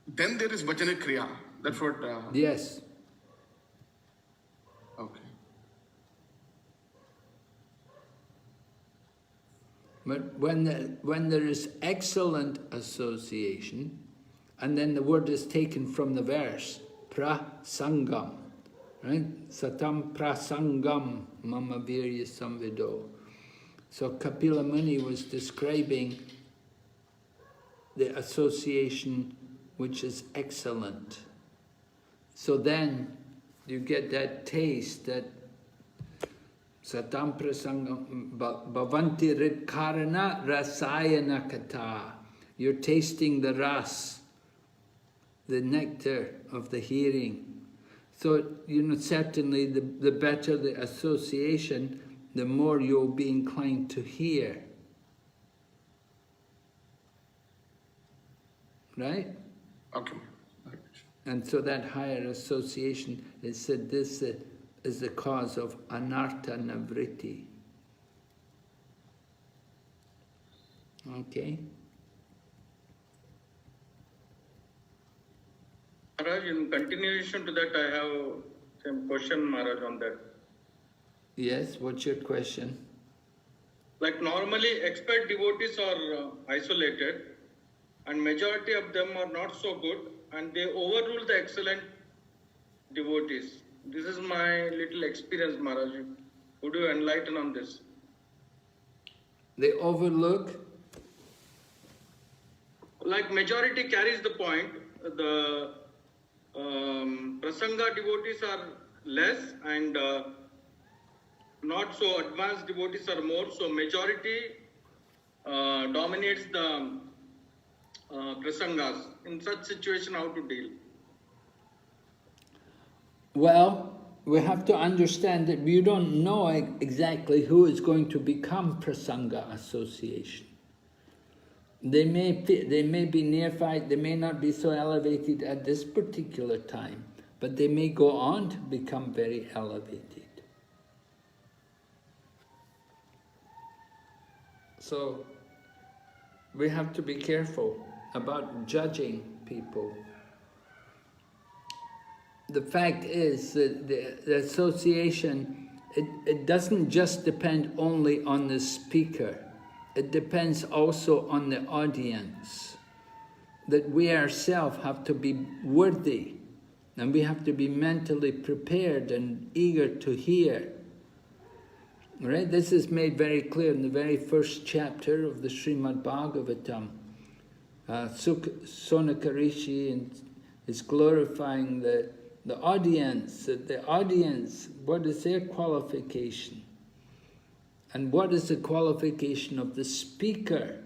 Then there is Bhajana Kriya. That's what... Yes. Okay. But when there is excellent association, and then the word is taken from the verse, prasangam, right? Satam prasangam mama virya samvido. So Kapila Muni was describing the association which is excellent. So then you get that taste, that satam prasangam bhavanti ridkarana rasayana kata. You're tasting the ras, the nectar of the hearing. So, certainly the better the association, the more you'll be inclined to hear. Right? Okay. And so that higher association, it said this is the cause of anartha navriti. Okay? Maharaj, in continuation to that, I have some question, Maharaj, on that. Yes, what's your question? Like normally, expert devotees are isolated, and majority of them are not so good, and they overrule the excellent devotees. This is my little experience, Maharaj. Would you enlighten on this? They overlook? Like majority carries the point. The Prasanga devotees are less, and not so advanced devotees are more. So majority dominates the Prasangas. In such situation, how to deal? Well, we have to understand that we don't know exactly who is going to become Prasanga association. They may be neophyte, they may not be so elevated at this particular time, but they may go on to become very elevated. So we have to be careful about judging people. The fact is that the association, it doesn't just depend only on the speaker. It depends also on the audience. That we ourselves have to be worthy, and we have to be mentally prepared and eager to hear. Right? This is made very clear in the very first chapter of the Srimad Bhagavatam. Sonaka Rishi is glorifying the audience. The audience, what is their qualification? And what is the qualification of the speaker?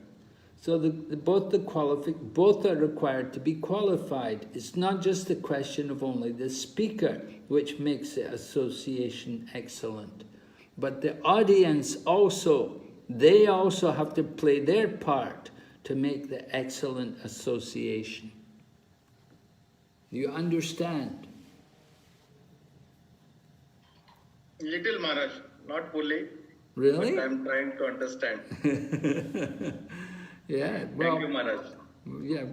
So both are required to be qualified. It's not just a question of only the speaker, which makes the association excellent. But the audience also, they also have to play their part to make the excellent association. You understand? Little Maharaj, not fully. Really? But I'm trying to understand. Yeah, well, Thank you, Maharaj. Yeah,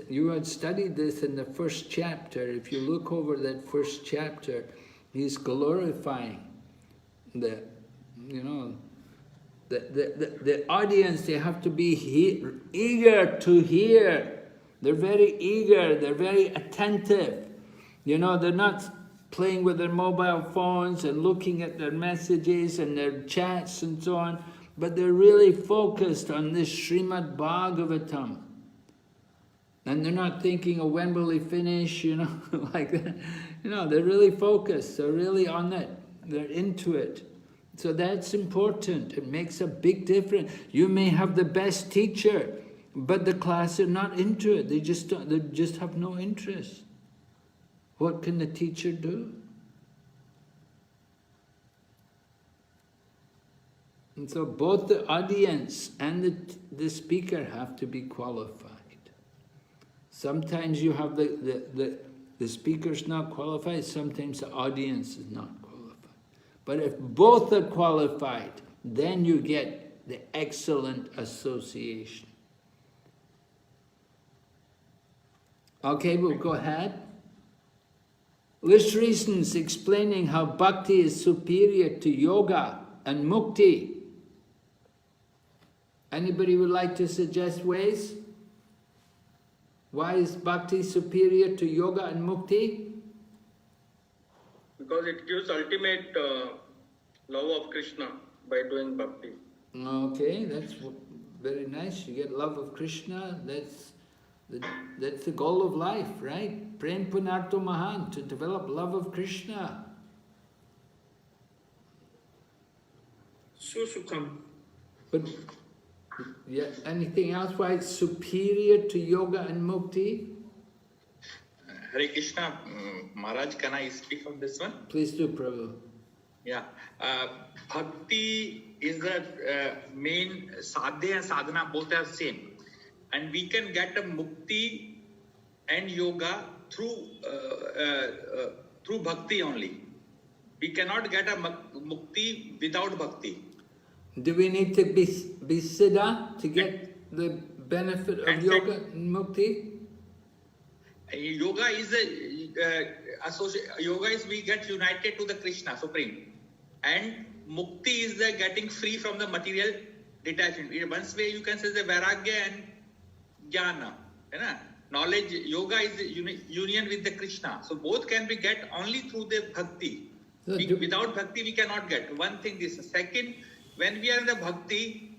you had studied this in the first chapter. If you look over that first chapter, he's glorifying the audience. They have to be eager to hear. They're very eager. They're very attentive. They're not playing with their mobile phones and looking at their messages and their chats and so on, but they're really focused on this Srimad Bhagavatam. And they're not thinking, oh, when will he finish, like that. They're really focused. They're really on it. They're into it. So that's important. It makes a big difference. You may have the best teacher, but the class are not into it. They just have no interest. What can the teacher do? And so both the audience and the speaker have to be qualified. Sometimes you have the speaker's not qualified, sometimes the audience is not qualified. But if both are qualified, then you get the excellent association. Okay, we'll go ahead. List reasons explaining how bhakti is superior to yoga and mukti. Anybody would like to suggest ways? Why is bhakti superior to yoga and mukti? Because it gives ultimate love of Krishna by doing bhakti. Okay, that's very nice. You get love of Krishna. That's the goal of life, right? Prem Punarto Mahan, to develop love of Krishna. Susukham. But yeah, anything else why it's superior to yoga and mukti? Hare Krishna, Maharaj, can I speak on this one? Please do, Prabhu. Yeah, bhakti is the main sadhya and sadhana, both are same. And we can get a mukti and yoga through bhakti only. We cannot get a mukti without bhakti. Do we need to be siddha to get the benefit of yoga and mukti? Yoga is yoga is we get united to the Krishna Supreme, and mukti is the getting free from the material detachment. Once way you can say the vairagya and jnana, knowledge. Yoga is union with the Krishna. So both can be get only through the bhakti. Without bhakti we cannot get. One thing this. Second, when we are in the bhakti,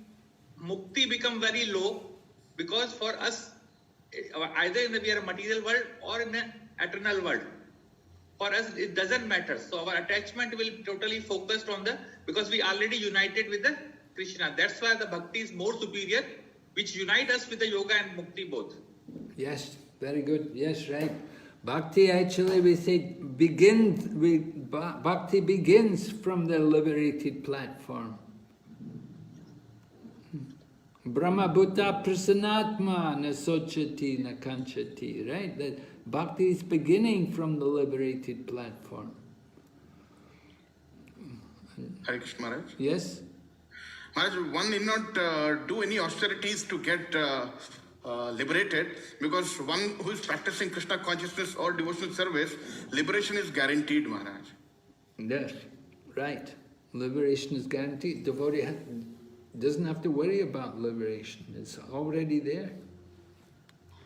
mukti become very low, because for us, either we are a material world or in an eternal world. For us, it doesn't matter. So our attachment will totally focused on because we already united with the Krishna. That's why the bhakti is more superior, which unite us with the yoga and mukti both. Yes, very good. Yes, right. Bhakti actually, we say, bhakti begins from the liberated platform. Brahma Bhuta Prasanatma na sochati na kanchati, right? That Bhakti is beginning from the liberated platform. Hare Krishna Maharaj. Yes? Maharaj, one need not do any austerities to get liberated, because one who is practicing Krishna consciousness or devotional service, liberation is guaranteed, Maharaj. Yes, right. Liberation is guaranteed. Devotee doesn't have to worry about liberation. It's already there.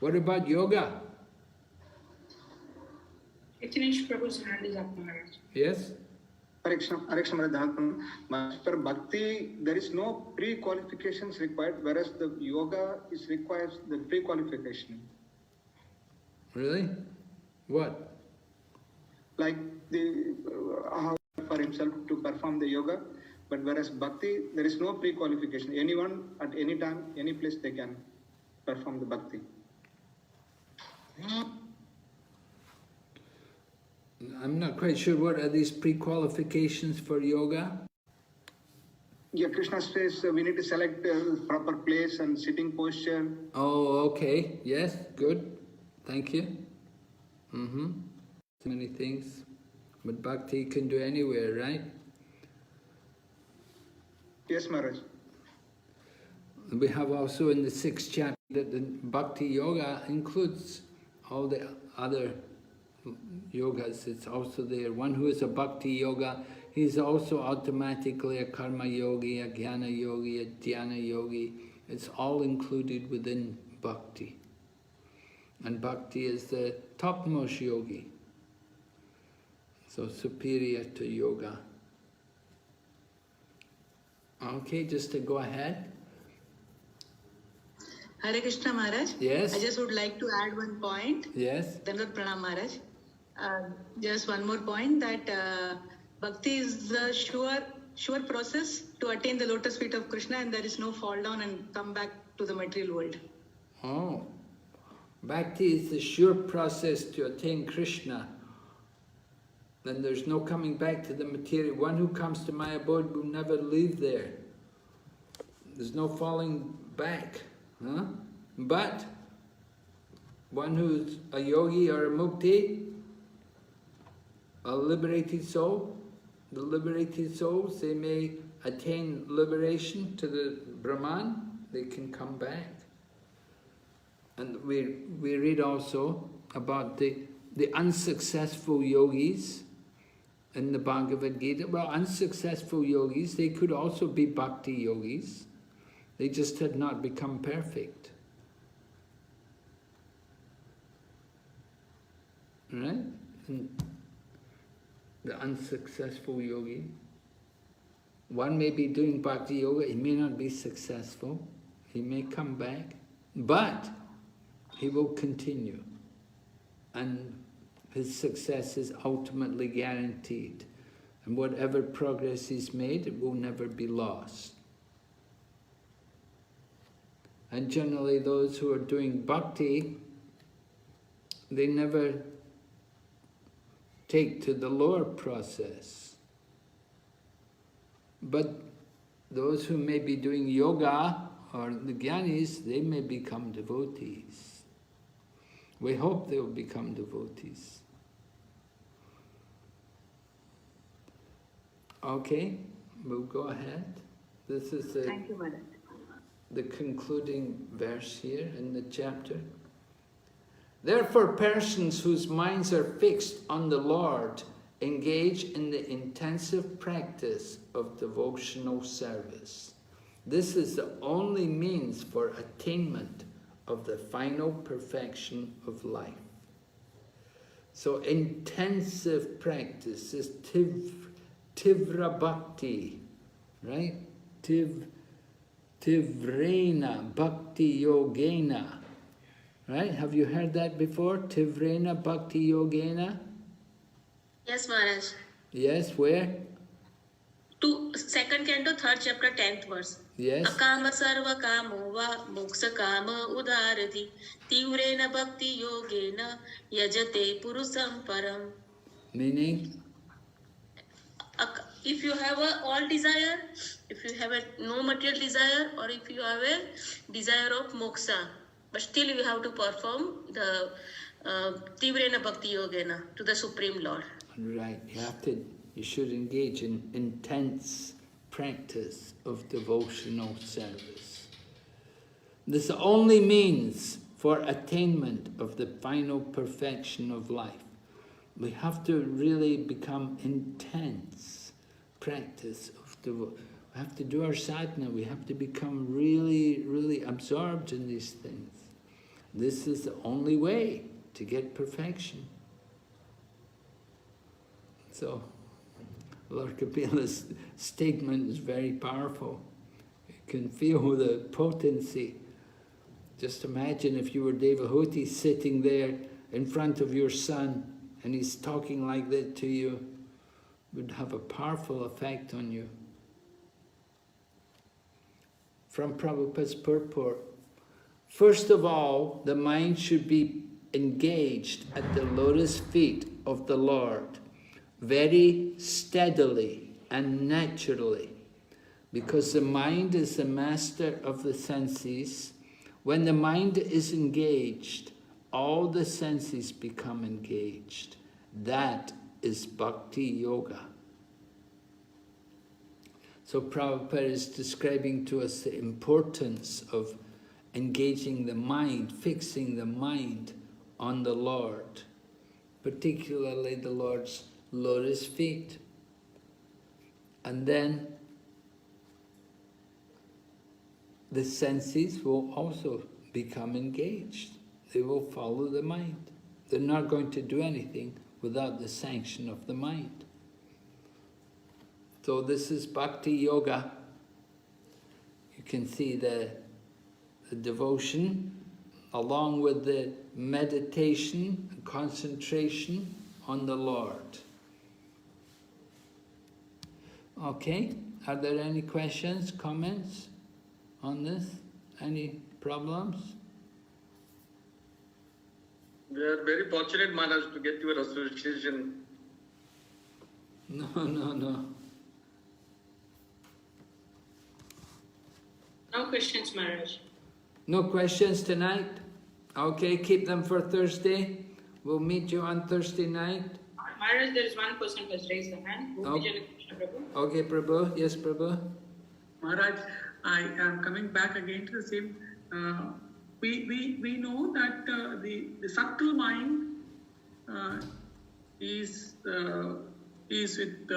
What about yoga? Chaitanya Prabhu's hand is up, Maharaj. Yes? For bhakti, there is no pre-qualifications required, whereas the yoga requires the pre-qualification. Really? What? Like how for himself to perform the yoga, but whereas bhakti, there is no pre-qualification. Anyone at any time, any place, they can perform the bhakti. I'm not quite sure, what are these pre-qualifications for yoga? Yeah, Krishna says we need to select a proper place and sitting posture. Oh, okay. Yes, good. Thank you. Many things. But bhakti can do anywhere, right? Yes, Maharaj. We have also in the 6th chapter that the bhakti yoga includes all the other yogas. It's also there. One who is a bhakti yoga, he's also automatically a karma yogi, a jnana yogi, a dhyana yogi. It's all included within bhakti. And bhakti is the topmost yogi. So superior to yoga. Okay, just to go ahead. Hare Krishna Maharaj. Yes. I just would like to add one point. Yes. Dandavat Pranam Maharaj. Just one more point, that bhakti is the sure process to attain the lotus feet of Krishna, and there is no fall down and come back to the material world. Oh. Bhakti is the sure process to attain Krishna. Then there's no coming back to the material. One who comes to my abode will never leave there. There's no falling back. Huh? But one who's a yogi or a mukti, a liberated soul, the liberated souls, they may attain liberation to the Brahman, they can come back. And we read also about the unsuccessful yogis in the Bhagavad Gita. Well, unsuccessful yogis, they could also be bhakti yogis. They just had not become perfect. Right? And the unsuccessful yogi. One may be doing bhakti yoga, he may not be successful, he may come back, but he will continue. And his success is ultimately guaranteed. And whatever progress he's made, it will never be lost. And generally those who are doing bhakti, they never take to the lower process. But those who may be doing yoga or the jnanis, they may become devotees. We hope they will become devotees. Okay, we'll go ahead. This is Thank you, Maharaj. The concluding verse here in the chapter. Therefore, persons whose minds are fixed on the Lord engage in the intensive practice of devotional service. This is the only means for attainment of the final perfection of life. So intensive practice is tivra bhakti, right? Tivrena bhakti yogena. Right? Have you heard that before? Tivrena bhakti yogena? Yes, Maharaj. Yes, where? 2nd Canto, 3rd chapter, 10th verse. Yes. Akama sarva kamo va moksa kama udarati tivrena bhakti yogena yajate purusam param. Meaning? If you have all desire, if you have no material desire, or if you have a desire of moksha, but still you have to perform the Tivrena Bhakti Yogena, to the Supreme Lord. Right, you should engage in intense practice of devotional service. This only means for attainment of the final perfection of life. We have to really become intense practice of devotion. We have to do our sadhana. We have to become really, really absorbed in these things. This is the only way to get perfection. So, Lord Kapila's statement is very powerful. You can feel the potency. Just imagine if you were Devahuti sitting there in front of your son and he's talking like that to you, it would have a powerful effect on you. From Prabhupada's purport, first of all, the mind should be engaged at the lotus feet of the Lord, very steadily and naturally, because the mind is the master of the senses. When the mind is engaged, all the senses become engaged. That is Bhakti Yoga. So Prabhupada is describing to us the importance of engaging the mind, fixing the mind on the Lord, particularly the Lord's lotus feet. And then the senses will also become engaged. They will follow the mind. They're not going to do anything without the sanction of the mind. So this is Bhakti Yoga. You can see the devotion along with the meditation and concentration on the Lord. Okay, are there any questions, comments on this? Any problems? We are very fortunate, Maharaj, to get your association. No. No questions, Maharaj. No questions tonight? Okay, keep them for Thursday. We'll meet you on Thursday night. Maharaj, there is one person who has raised the hand. Okay, Prabhu. Yes, Prabhu. Maharaj, I am coming back again to the same. We know that the subtle mind is with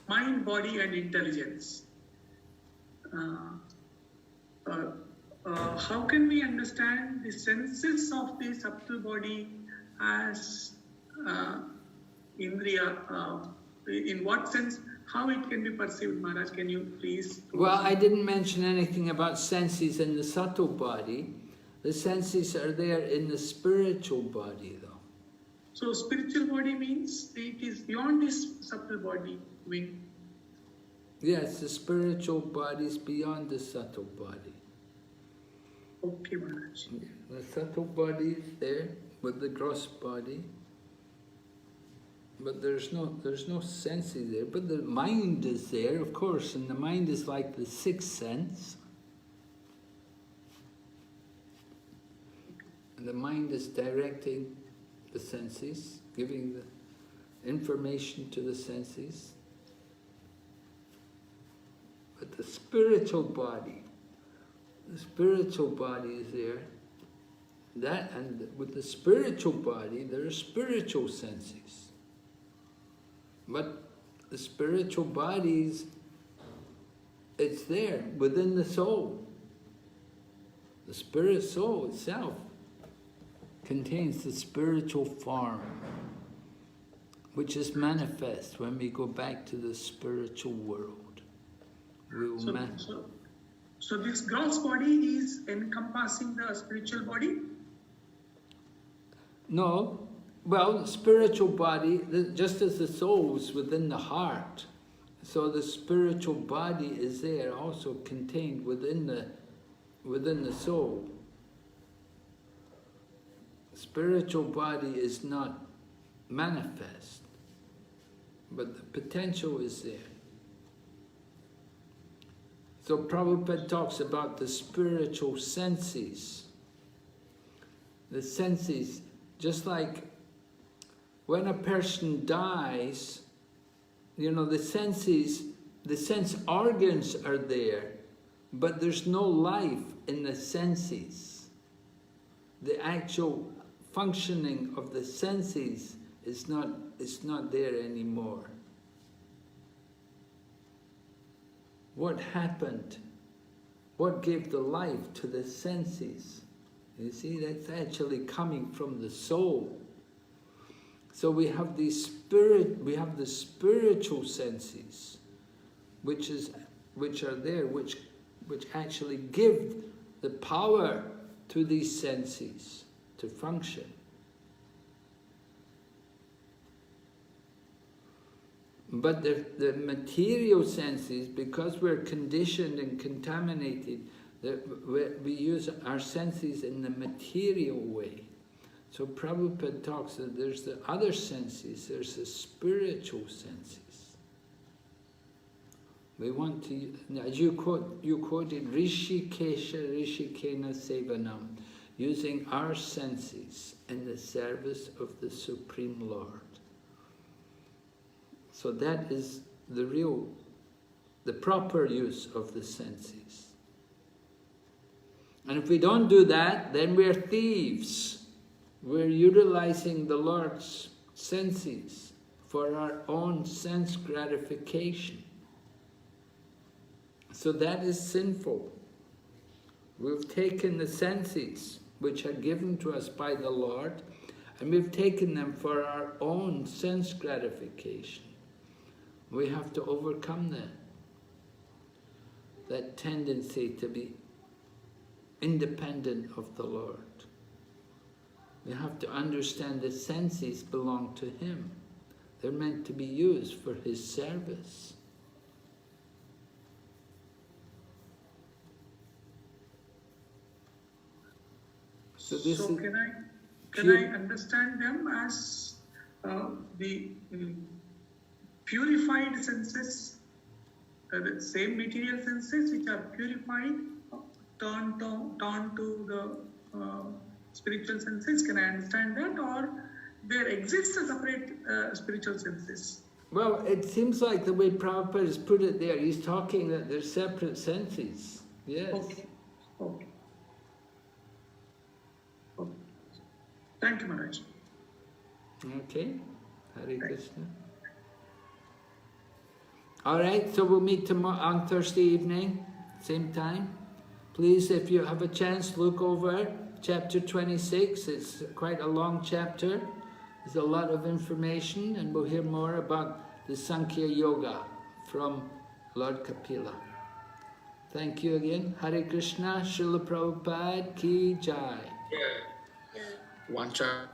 mind, body, and intelligence. How can we understand the senses of the subtle body as Indriya? In what sense, how it can be perceived, Maharaj? Can you please? Well, I didn't mention anything about senses in the subtle body. The senses are there in the spiritual body, though. So spiritual body means it is beyond this subtle body. Yes, the spiritual body is beyond the subtle body. Okay, Maharaj. The subtle body is there with the gross body, but there's no senses there. But the mind is there, of course, and the mind is like the sixth sense. And the mind is directing the senses, giving the information to the senses. But the spiritual body is there. And with the spiritual body, there are spiritual senses. But the spiritual bodies, it's there within the soul. The spirit soul itself contains the spiritual form, which is manifest when we go back to the spiritual world. So this gross body is encompassing the spiritual body? No. Well, the spiritual body, just as the soul is within the heart, so the spiritual body is there, also contained within the soul. Spiritual body is not manifest, but the potential is there. So Prabhupada talks about the spiritual senses. The senses, just like when a person dies, you know, the senses, the sense organs are there, but there's no life in the senses. The actual functioning of the senses is not there anymore. What happened? What gave the life to the senses? You see, that's actually coming from the soul. So we have the spiritual senses, which are there, which actually give the power to these senses to function. But the material senses, because we're conditioned and contaminated, we use our senses in the material way. So Prabhupada talks that there's the other senses, there's the spiritual senses. We want to, as you quoted, Rishikesha Rishikena Sevanam, using our senses in the service of the Supreme Lord. So that is the proper use of the senses. And if we don't do that, then we're thieves. We're utilizing the Lord's senses for our own sense gratification. So that is sinful. We've taken the senses, which are given to us by the Lord, and we've taken them for our own sense gratification. We have to overcome that tendency to be independent of the Lord. We have to understand the senses belong to Him. They're meant to be used for His service. So can I understand them as the purified senses, the same material senses which are purified, turned to the spiritual senses? Can I understand that, or there exists a separate spiritual senses? Well, it seems like the way Prabhupada has put it there, he's talking that they're separate senses. Yes. Okay. Thank you, Maharaj. Okay. Hare Krishna. All right, so we'll meet tomorrow on Thursday evening, same time. Please, if you have a chance, look over chapter 26. It's quite a long chapter. There's a lot of information, and we'll hear more about the Sankhya Yoga from Lord Kapila. Thank you again. Hare Krishna, Srila Prabhupada ki jai. Vancha